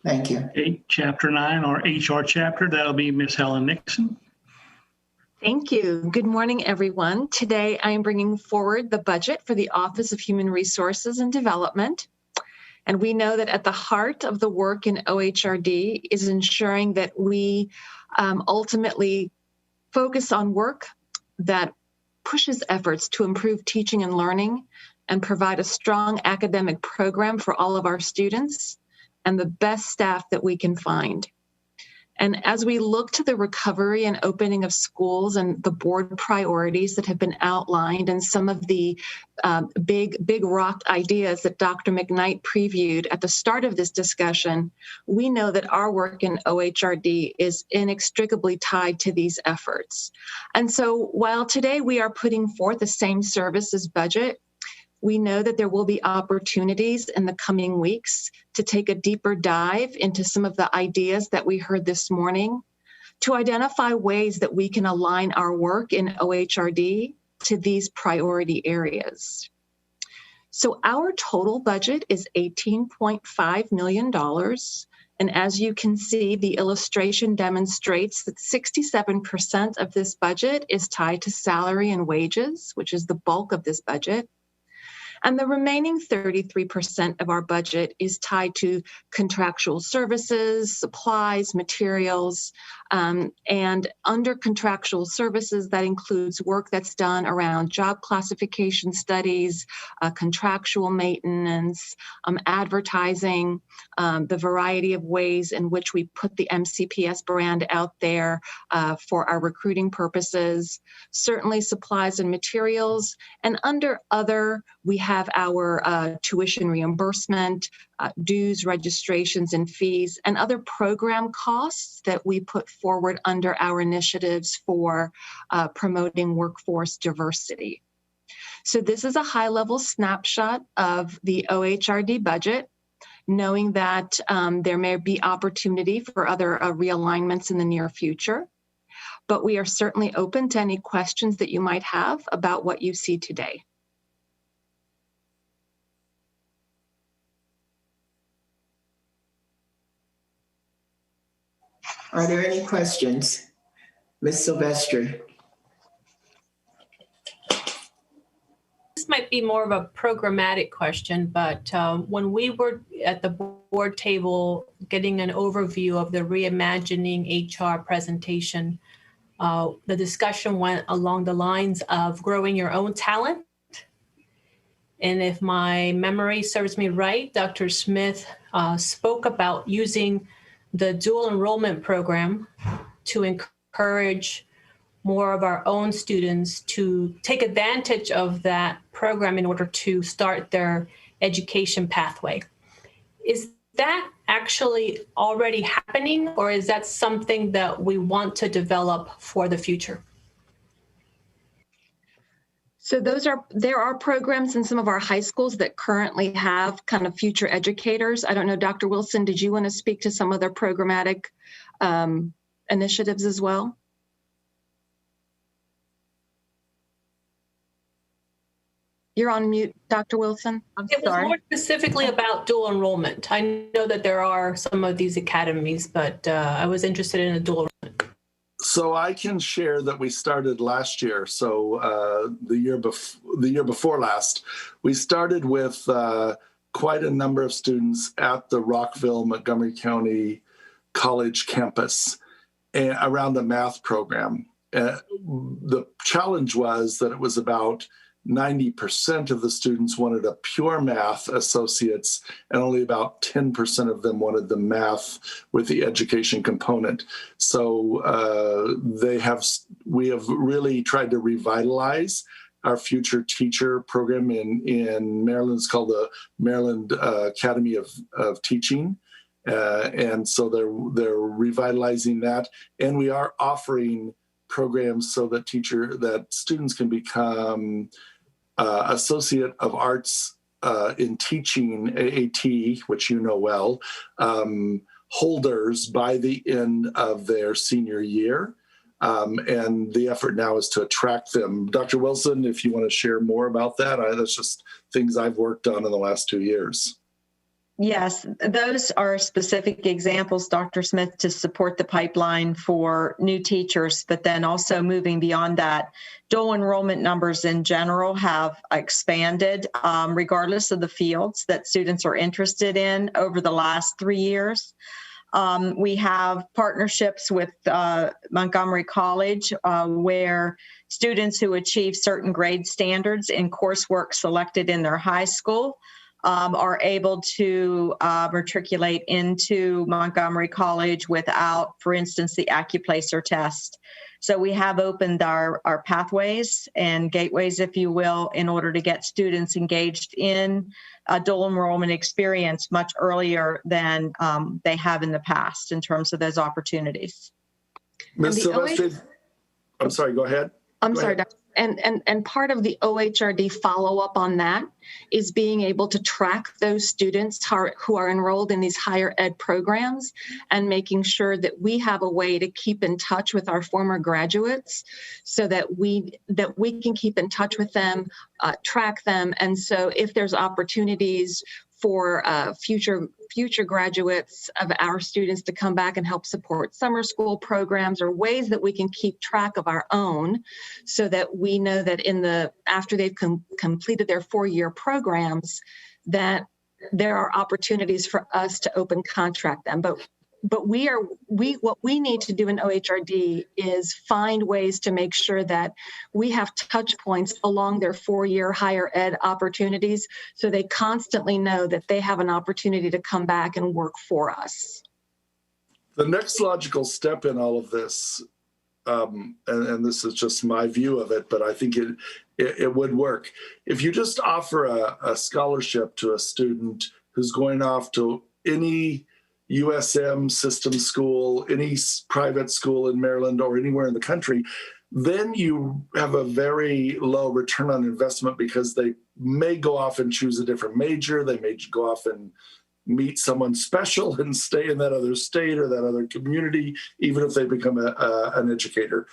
Thank you. Okay, Chapter 9, our HR chapter, that'll be Ms. Helen Nixon. Thank you. Good morning, everyone. Today, I am bringing forward the budget for the Office of Human Resources and Development. And we know that at the heart of the work in OHRD is ensuring that we ultimately focus on work that pushes efforts to improve teaching and learning and provide a strong academic program for all of our students and the best staff that we can find. And as we look to the recovery and opening of schools and the board priorities that have been outlined and some of the big rock ideas that Dr. McKnight previewed at the start of this discussion, we know that our work in OHRD is inextricably tied to these efforts. And so while today we are putting forth the same services budget, we know that there will be opportunities in the coming weeks to take a deeper dive into some of the ideas that we heard this morning, to identify ways that we can align our work in OHRD to these priority areas. So our total budget is $18.5 million, And as you can see, the illustration demonstrates that 67% of this budget is tied to salary and wages, which is the bulk of this budget. And the remaining 33% of our budget is tied to contractual services, supplies, materials, and under contractual services, that includes work that's done around job classification studies, contractual maintenance, advertising, the variety of ways in which we put the MCPS brand out there for our recruiting purposes, certainly supplies and materials, and under other, we have our tuition reimbursement, dues, registrations, and fees, and other program costs that we put forward under our initiatives for promoting workforce diversity. So this is a high-level snapshot of the OHRD budget, knowing that there may be opportunity for other realignments in the near future. But we are certainly open to any questions that you might have about what you see today. Are there any questions? Ms. Silvestri? This might be more of a programmatic question, but when we were at the board table getting an overview of the Reimagining HR presentation, the discussion went along the lines of growing your own talent. And if my memory serves me right, Dr. Smith spoke about using the dual enrollment program to encourage more of our own students to take advantage of that program in order to start their education pathway. Is that actually already happening, or is that something that we want to develop for the future? So there are programs in some of our high schools that currently have kind of future educators. I don't know, Dr. Wilson, did you want to speak to some of their programmatic initiatives as well? You're on mute, Dr. Wilson. I'm sorry. It was more specifically about dual enrollment. I know that there are some of these academies, but I was interested in a dual enrollment. So I can share that we started last year. So the year before last, we started with quite a number of students at the Rockville Montgomery County College campus around the math program. The challenge was that it was about 90% of the students wanted a pure math associate's, and only about 10% of them wanted the math with the education component. So we have really tried to revitalize our future teacher program in Maryland. It's called the Maryland Academy of Teaching. And so they're revitalizing that. And we are offering programs so that students can become Associate of Arts in Teaching, AAT, which you know well, holders by the end of their senior year. And the effort now is to attract them. Dr. Wilson, if you want to share more about that, that's just things I've worked on in the last 2 years. Yes, those are specific examples, Dr. Smith, to support the pipeline for new teachers, but then also moving beyond that. Dual enrollment numbers in general have expanded regardless of the fields that students are interested in over the last 3 years. We have partnerships with Montgomery College where students who achieve certain grade standards in coursework selected in their high school are able to matriculate into Montgomery College without, for instance, the AccuPlacer test. So we have opened our pathways and gateways, if you will, in order to get students engaged in a dual enrollment experience much earlier than they have in the past in terms of those opportunities. Ms. Silvestri, I'm sorry, go ahead. I'm sorry, Dr. And part of the OHRD follow-up on that is being able to track those students who are enrolled in these higher ed programs and making sure that we have a way to keep in touch with our former graduates so that we can keep in touch with them, track them. And so if there's opportunities for future graduates of our students to come back and help support summer school programs or ways that we can keep track of our own, so that we know that after they've completed their 4-year programs, that there are opportunities for us to open contract them. But what we need to do in OHRD is find ways to make sure that we have touch points along their 4-year higher ed opportunities, so they constantly know that they have an opportunity to come back and work for us. The next logical step in all of this, and this is just my view of it, but I think it would work. If you just offer a scholarship to a student who's going off to any USM system school, any private school in Maryland or anywhere in the country, then you have a very low return on investment, because they may go off and choose a different major. They may go off and meet someone special and stay in that other state or that other community, even if they become an educator.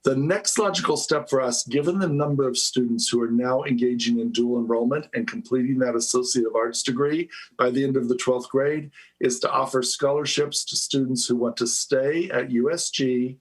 The next logical step for us, given the number of students who are now engaging in dual enrollment and completing that Associate of Arts degree by the end of the 12th grade, is to offer scholarships to students who want to stay at USG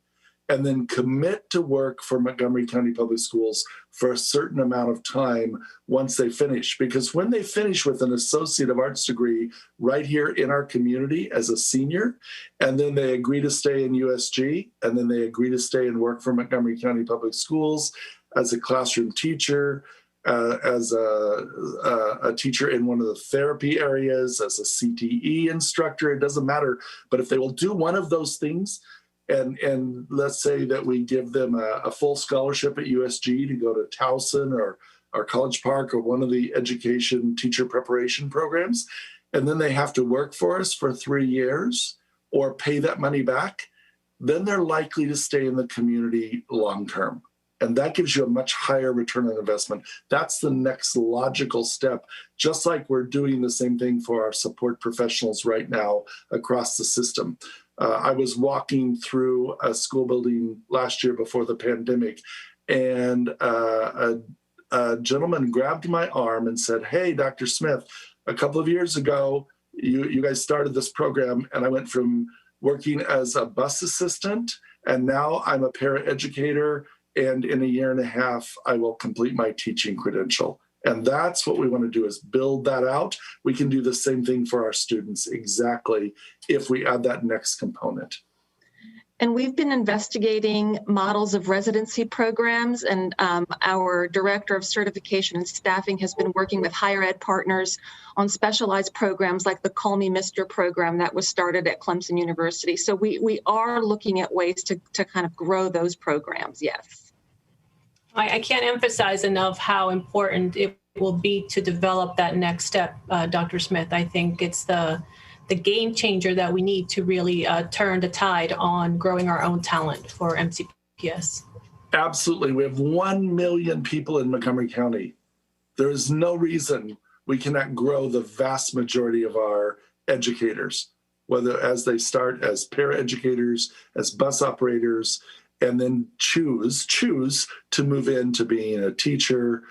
and then commit to work for Montgomery County Public Schools for a certain amount of time once they finish. Because when they finish with an Associate of Arts degree right here in our community as a senior, and then they agree to stay in USG, and then they agree to stay and work for Montgomery County Public Schools as a classroom teacher, as a teacher in one of the therapy areas, as a CTE instructor, it doesn't matter. But if they will do one of those things, and let's say that we give them a full scholarship at USG to go to Towson or College Park or one of the education teacher preparation programs, and then they have to work for us for 3 years or pay that money back, then they're likely to stay in the community long term. And that gives you a much higher return on investment. That's the next logical step, just like we're doing the same thing for our support professionals right now across the system. I was walking through a school building last year before the pandemic, and a gentleman grabbed my arm and said, "Hey, Dr. Smith, a couple of years ago, you guys started this program, and I went from working as a bus assistant, and now I'm a paraeducator, and in 1.5 years, I will complete my teaching credential." And that's what we want to do, is build that out. We can do the same thing for our students exactly if we add that next component. And we've been investigating models of residency programs, and our Director of Certification and Staffing has been working with higher ed partners on specialized programs like the Call Me Mister program that was started at Clemson University. So we are looking at ways to kind of grow those programs, yes. I can't emphasize enough how important it will be to develop that next step, Dr. Smith. I think it's the game changer that we need to really turn the tide on growing our own talent for MCPS. Absolutely. We have 1 million people in Montgomery County. There is no reason we cannot grow the vast majority of our educators, whether as they start as paraeducators, as bus operators, and then choose to move into being a teacher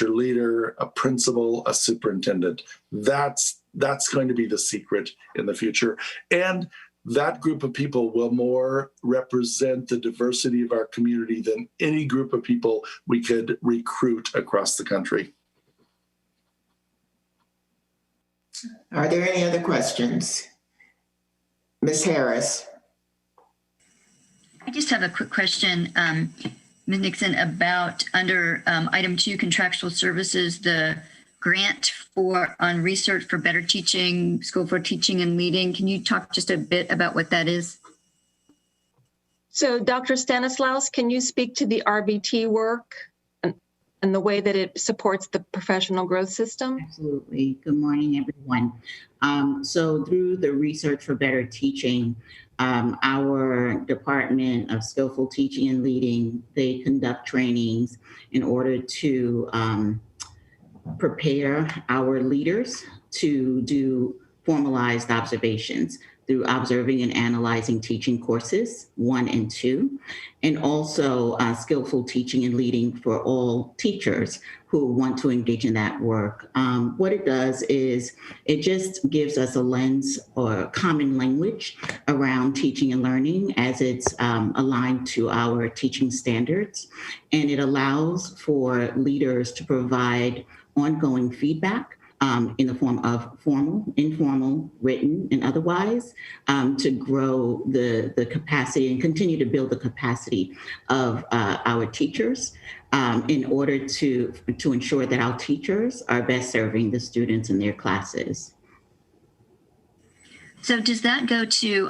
leader, a principal, a superintendent. That's going to be the secret in the future. And that group of people will more represent the diversity of our community than any group of people we could recruit across the country. Are there any other questions? Ms. Harris. I just have a quick question, Ms. Nixon, about under item 2, contractual services, the grant on research for better teaching, School for Teaching and Leading. Can you talk just a bit about what that is? So Dr. Stanislaus, can you speak to the RBT work and the way that it supports the professional growth system? Absolutely. Good morning, everyone. So through the Research for Better Teaching, our Department of Skillful Teaching and Leading, they conduct trainings in order to prepare our leaders to do formalized observations. through observing and analyzing teaching courses 1 and 2, and also skillful teaching and leading for all teachers who want to engage in that work. What it does is it just gives us a lens or common language around teaching and learning as it's aligned to our teaching standards. And it allows for leaders to provide ongoing feedback in the form of formal, informal, written, and otherwise, to grow the capacity and continue to build the capacity of our teachers in order to ensure that our teachers are best serving the students in their classes. So does that go to,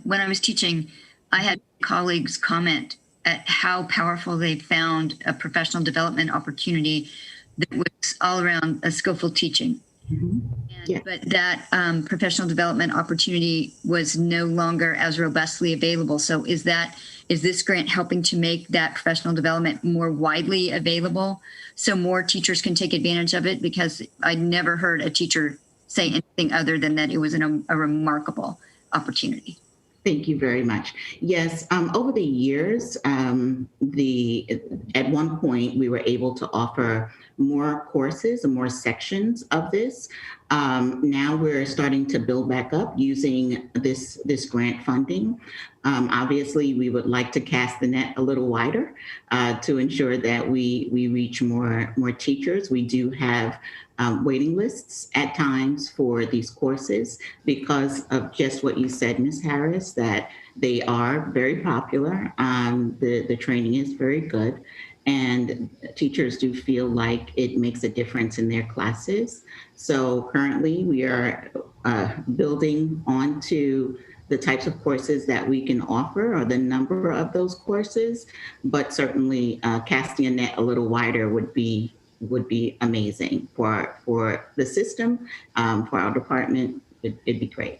when I was teaching, I had colleagues comment at how powerful they found a professional development opportunity that was all around skillful teaching. Mm-hmm. Yeah. But that professional development opportunity was no longer as robustly available. So is this grant helping to make that professional development more widely available so more teachers can take advantage of it? Because I never heard a teacher say anything other than that it was a remarkable opportunity. Thank you very much. Yes, over the years, at one point we were able to offer more courses and more sections of this. Now we're starting to build back up using this grant funding. Obviously, we would like to cast the net a little wider to ensure that we reach more teachers. We do have waiting lists at times for these courses because of just what you said, Ms. Harris, that they are very popular. The training is very good, and teachers do feel like it makes a difference in their classes. So currently we are building onto the types of courses that we can offer or the number of those courses, but certainly casting a net a little wider would be amazing for the system, for our department. It'd be great.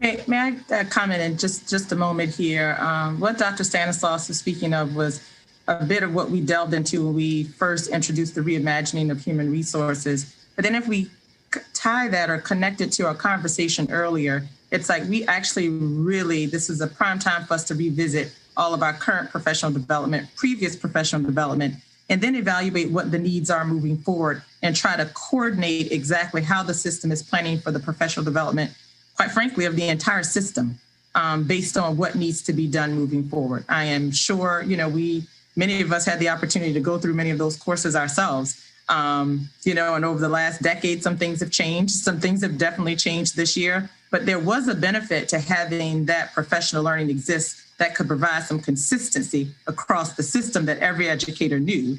May I comment in just a moment here? What Dr. Stanislaus was speaking of was a bit of what we delved into when we first introduced the reimagining of human resources. But then if we tie that or connect it to our conversation earlier, it's like we actually really, this is a prime time for us to revisit all of our current professional development, previous professional development, and then evaluate what the needs are moving forward and try to coordinate exactly how the system is planning for the professional development, quite frankly, of the entire system, based on what needs to be done moving forward. I am sure, many of us had the opportunity to go through many of those courses ourselves, and over the last decade, some things have changed. Some things have definitely changed this year, but there was a benefit to having that professional learning exist that could provide some consistency across the system that every educator knew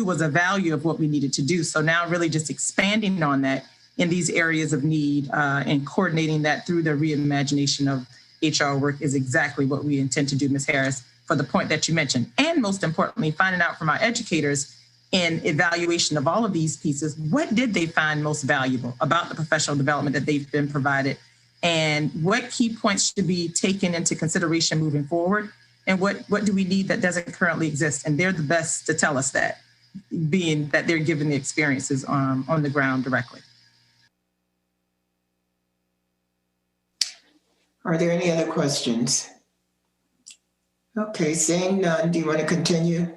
was a value of what we needed to do. So now really just expanding on that in these areas of need and coordinating that through the reimagination of HR work is exactly what we intend to do, Ms. Harris, for the point that you mentioned. And most importantly, finding out from our educators in evaluation of all of these pieces, what did they find most valuable about the professional development that they've been provided? And what key points should be taken into consideration moving forward? And what do we need that doesn't currently exist? And they're the best to tell us that, being that they're given the experiences on the ground directly. Are there any other questions? Okay, seeing none, do you want to continue?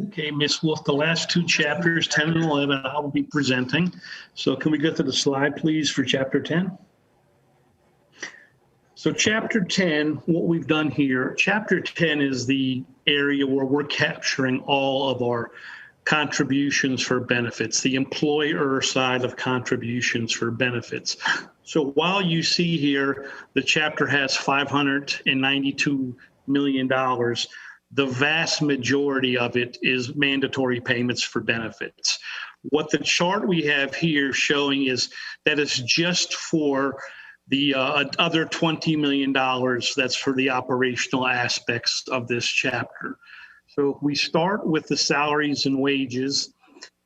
Okay, Ms. Wolf, the last two chapters, 10 and 11, I will be presenting. So can we go to the slide, please, for chapter 10? So chapter 10, what we've done here, chapter 10 is the area where we're capturing all of our contributions for benefits, the employer side of contributions for benefits. So while you see here, the chapter has $592 million, the vast majority of it is mandatory payments for benefits. What the chart we have here showing is that it's just for the other $20 million that's for the operational aspects of this chapter. So if we start with the salaries and wages,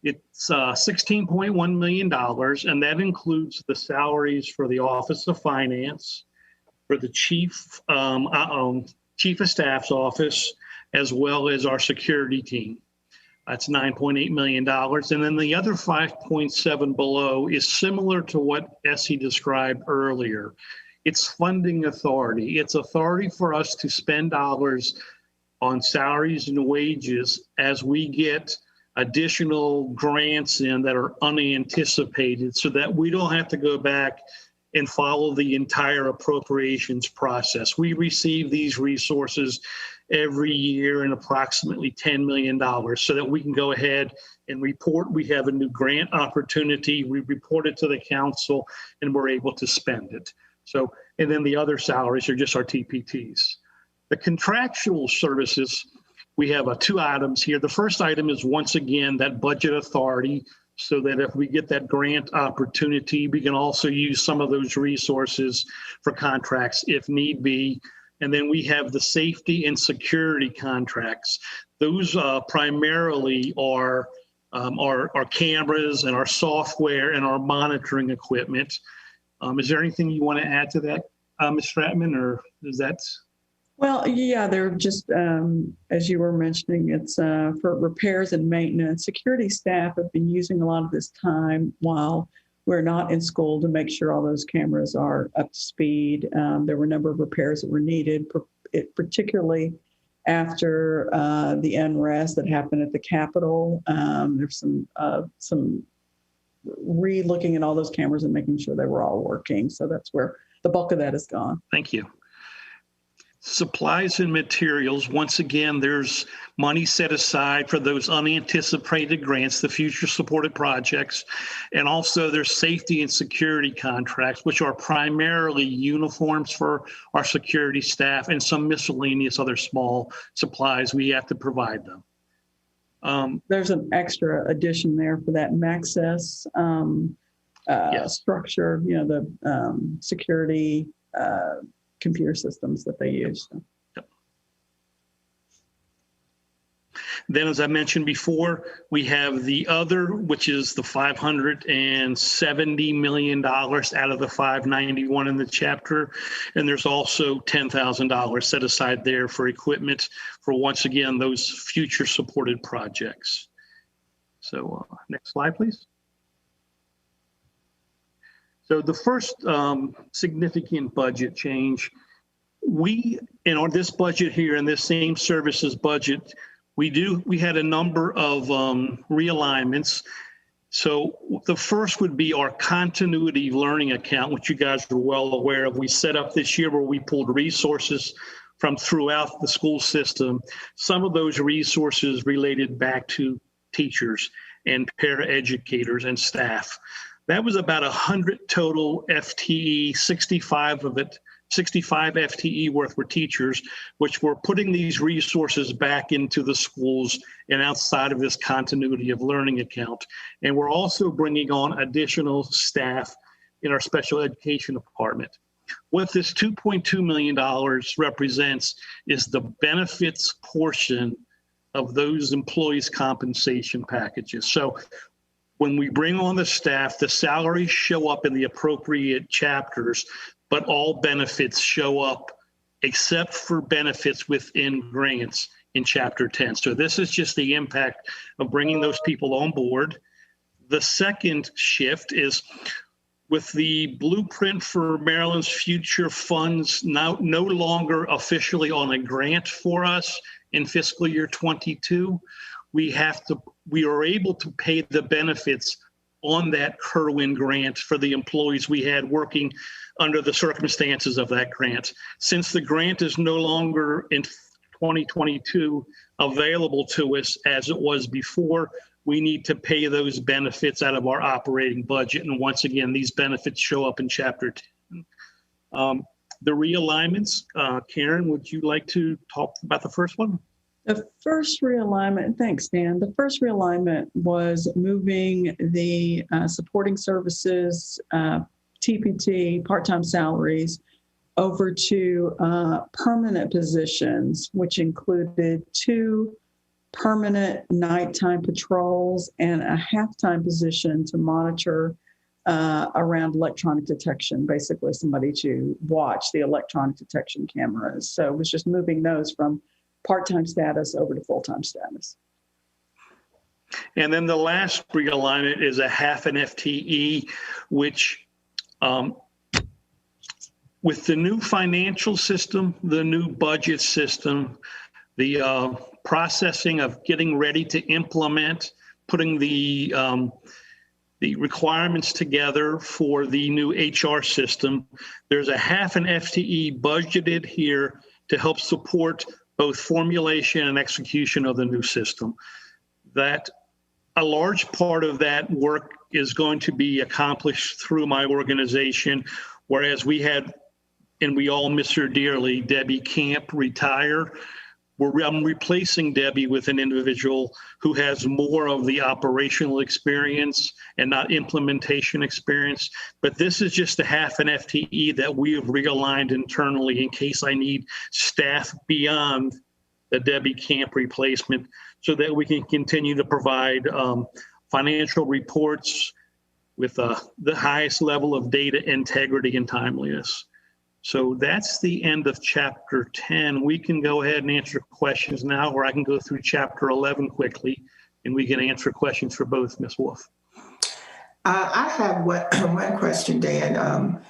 it's $16.1 million, and that includes the salaries for the Office of Finance, for the Chief of Staff's office, as well as our security team. That's $9.8 million. And then the other 5.7 below is similar to what Essie described earlier. It's funding authority. It's authority for us to spend dollars on salaries and wages as we get additional grants in that are unanticipated, so that we don't have to go back and follow the entire appropriations process. We receive these resources every year in approximately $10 million, so that we can go ahead and report we have a new grant opportunity, we report it to the council, and we're able to spend it. So, and then the other salaries are just our TPTs. The contractual services, we have two items here. The first item is, once again, that budget authority, so that if we get that grant opportunity, we can also use some of those resources for contracts if need be. And then we have the safety and security contracts. Those primarily are our cameras and our software and our monitoring equipment. Is there anything you want to add to that, Ms. Stratman, or is that? Well, yeah, they're just, as you were mentioning, it's for repairs and maintenance. Security staff have been using a lot of this time while we're not in school to make sure all those cameras are up to speed. There were a number of repairs that were needed, particularly after the unrest that happened at the Capitol. There's some re-looking at all those cameras and making sure they were all working. So that's where the bulk of that is gone. Thank you. Supplies and materials, once again, there's money set aside for those unanticipated grants, the future supported projects, and also there's safety and security contracts, which are primarily uniforms for our security staff and some miscellaneous other small supplies we have to provide them. There's an extra addition there for that Maxis Yes. structure, you know, the security computer systems that they use. Yep. Then, as I mentioned before, we have the other, which is the $570 million out of the 591 in the chapter. And there's also $10,000 set aside there for equipment for, once again, those future supported projects. So next slide, please. So the first significant budget change, we, in this budget here, in this same services budget, we had a number of realignments. So the first would be our continuity learning account, which you guys are well aware of. We set up this year where we pulled resources from throughout the school system. Some of those resources related back to teachers and paraeducators and staff. That was about 100 total FTE, 65 FTE worth were teachers, which were putting these resources back into the schools and outside of this continuity of learning account. And we're also bringing on additional staff in our special education department. What this $2.2 million represents is the benefits portion of those employees' compensation packages. So when we bring on the staff, the salaries show up in the appropriate chapters, but all benefits show up except for benefits within grants in Chapter 10. So this is just the impact of bringing those people on board. The second shift is with the blueprint for Maryland's future funds now no longer officially on a grant for us in fiscal year 22. We are able to pay the benefits on that Kerwin grant for the employees we had working under the circumstances of that grant. Since the grant is no longer in 2022 available to us as it was before, we need to pay those benefits out of our operating budget. And once again, these benefits show up in Chapter 10. The realignments, Karen, would you like to talk about the first one? The first realignment, thanks, Dan. The first realignment was moving the supporting services, TPT, part-time salaries, over to permanent positions, which included 2 permanent nighttime patrols and a half-time position to monitor around electronic detection, basically somebody to watch the electronic detection cameras. So it was just moving those from part-time status over to full-time status. And then the last realignment is a half an FTE, which with the new financial system, the new budget system, the processing of getting ready to implement, putting the requirements together for the new HR system, there's a half an FTE budgeted here to help support both formulation and execution of the new system. That a large part of that work is going to be accomplished through my organization, whereas we had, and we all miss her dearly, Debbie Camp retire. I'm replacing Debbie with an individual who has more of the operational experience and not implementation experience. But this is just a half an FTE that we have realigned internally in case I need staff beyond the Debbie Camp replacement so that we can continue to provide financial reports with the highest level of data integrity and timeliness. So that's the end of chapter 10. We can go ahead and answer questions now, or I can go through chapter 11 quickly, and we can answer questions for both, Ms. Wolf. I have one question, Dan.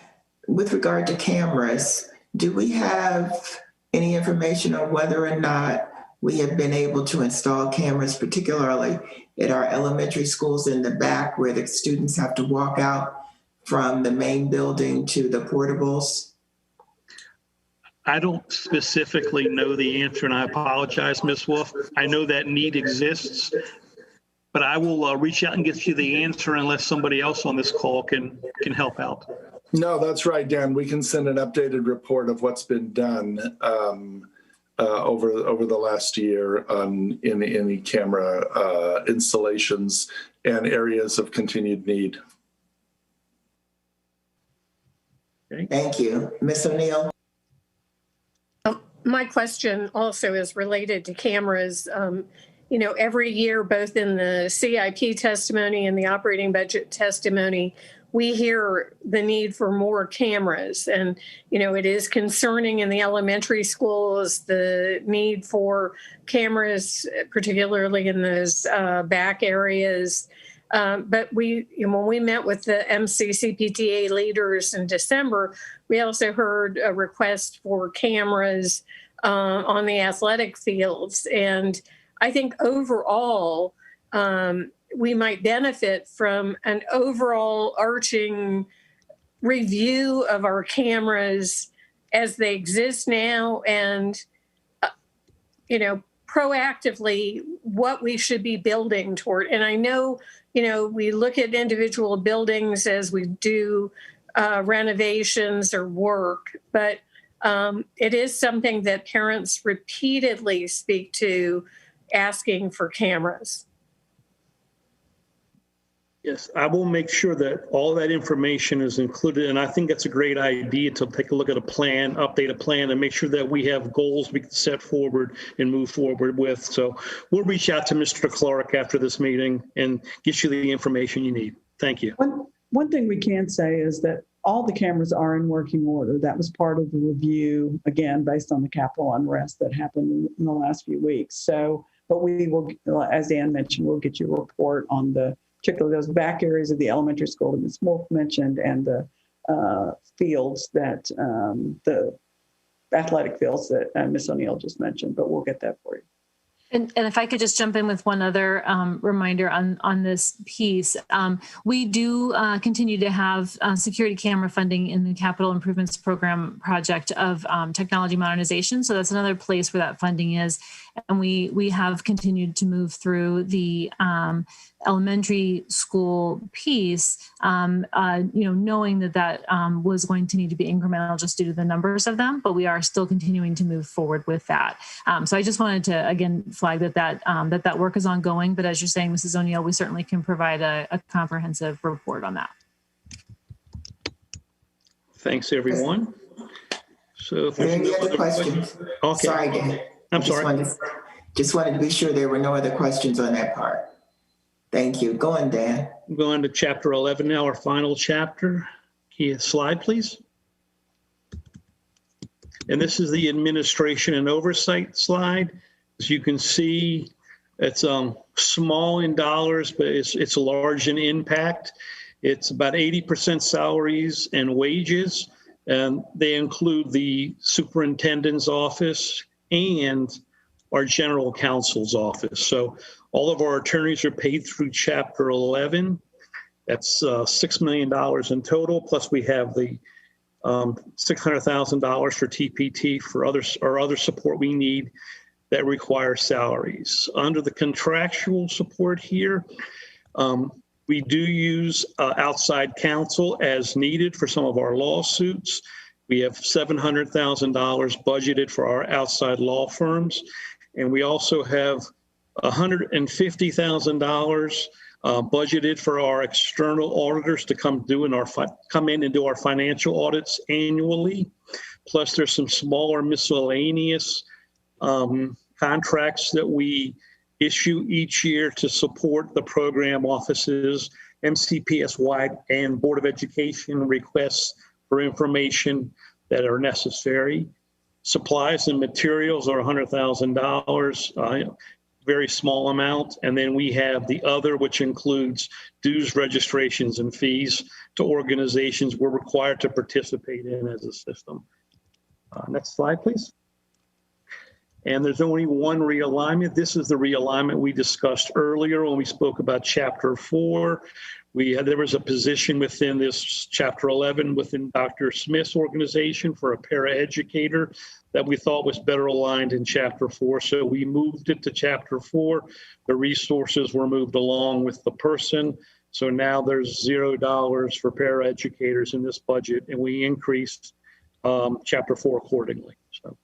With regard to cameras, do we have any information on whether or not we have been able to install cameras, particularly at our elementary schools in the back where the students have to walk out from the main building to the portables? I don't specifically know the answer, and I apologize, Ms. Wolf. I know that need exists, but I will reach out and get you the answer unless somebody else on this call can help out. No, that's right, Dan. We can send an updated report of what's been done over the last year in the camera installations and areas of continued need. Okay. Thank you. Ms. O'Neill? My question also is related to cameras. Every year, both in the CIP testimony and the operating budget testimony, we hear the need for more cameras. And, it is concerning in the elementary schools, the need for cameras, particularly in those back areas. But when we met with the MCCPTA leaders in December, we also heard a request for cameras on the athletic fields. And I think overall, we might benefit from an overall arching review of our cameras as they exist now and, proactively what we should be building toward. And I know, we look at individual buildings as we do renovations or work, but it is something that parents repeatedly speak to, asking for cameras. Yes, I will make sure that all that information is included. And I think that's a great idea to take a look at a plan, update a plan, and make sure that we have goals we can set forward and move forward with. So we'll reach out to Mr. Clark after this meeting and get you the information you need. Thank you. One thing we can say is that all the cameras are in working order. That was part of the review, again, based on the capital unrest that happened in the last few weeks. So, but we will, as Dan mentioned, we'll get you a report on particularly those back areas of the elementary school that Ms. Wolf mentioned and the fields that, the athletic fields that Ms. O'Neill just mentioned, but we'll get that for you. And if I could just jump in with one other reminder on this piece, we do continue to have security camera funding in the Capital Improvements Program project of technology modernization. So that's another place where that funding is. And we have continued to move through the elementary school piece, knowing that was going to need to be incremental just due to the numbers of them, but we are still continuing to move forward with that. So I just wanted to, again, flag that work is ongoing, but as you're saying, Mrs. O'Neill, we certainly can provide a comprehensive report on that. Thanks, everyone. So if there's any other questions? Okay. Sorry, Dan. I'm sorry. Just wanted to be sure there were no other questions on that part. Thank you. Go on, Dan. I'm going to chapter 11 now, our final chapter. Key slide, please. And this is the administration and oversight slide. As you can see, It's small in dollars, but it's large in impact. It's about 80% salaries and wages, and they include the superintendent's office and our general counsel's office. So all of our attorneys are paid through Chapter 11. That's $6 million in total, plus we have the $600,000 for TPT for other support we need that require salaries. Under the contractual support here, we do use outside counsel as needed for some of our lawsuits. We have $700,000 budgeted for our outside law firms, and we also have $150,000 budgeted for our external auditors to come in and do our financial audits annually. Plus, there's some smaller miscellaneous contracts that we issue each year to support the program offices, MCPS-wide and Board of Education requests for information that are necessary. Supplies and materials are $100,000, very small amount. And then we have the other, which includes dues, registrations, and fees to organizations we're required to participate in as a system. Next slide, please. And there's only one realignment. This is the realignment we discussed earlier when we spoke about Chapter 4. There was a position within this Chapter 11 within Dr. Smith's organization for a paraeducator that we thought was better aligned in Chapter 4. So we moved it to Chapter 4. The resources were moved along with the person. So now there's $0 for paraeducators in this budget, and we increased Chapter 4 accordingly. So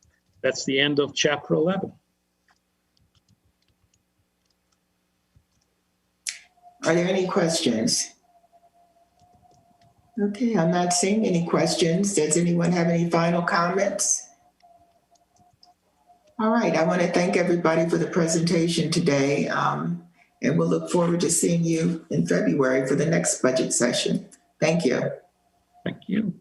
that's the end of Chapter 11. Are there any questions? Okay, I'm not seeing any questions. Does anyone have any final comments? All right, I want to thank everybody for the presentation today, and we'll look forward to seeing you in February for the next budget session. Thank you. Thank you.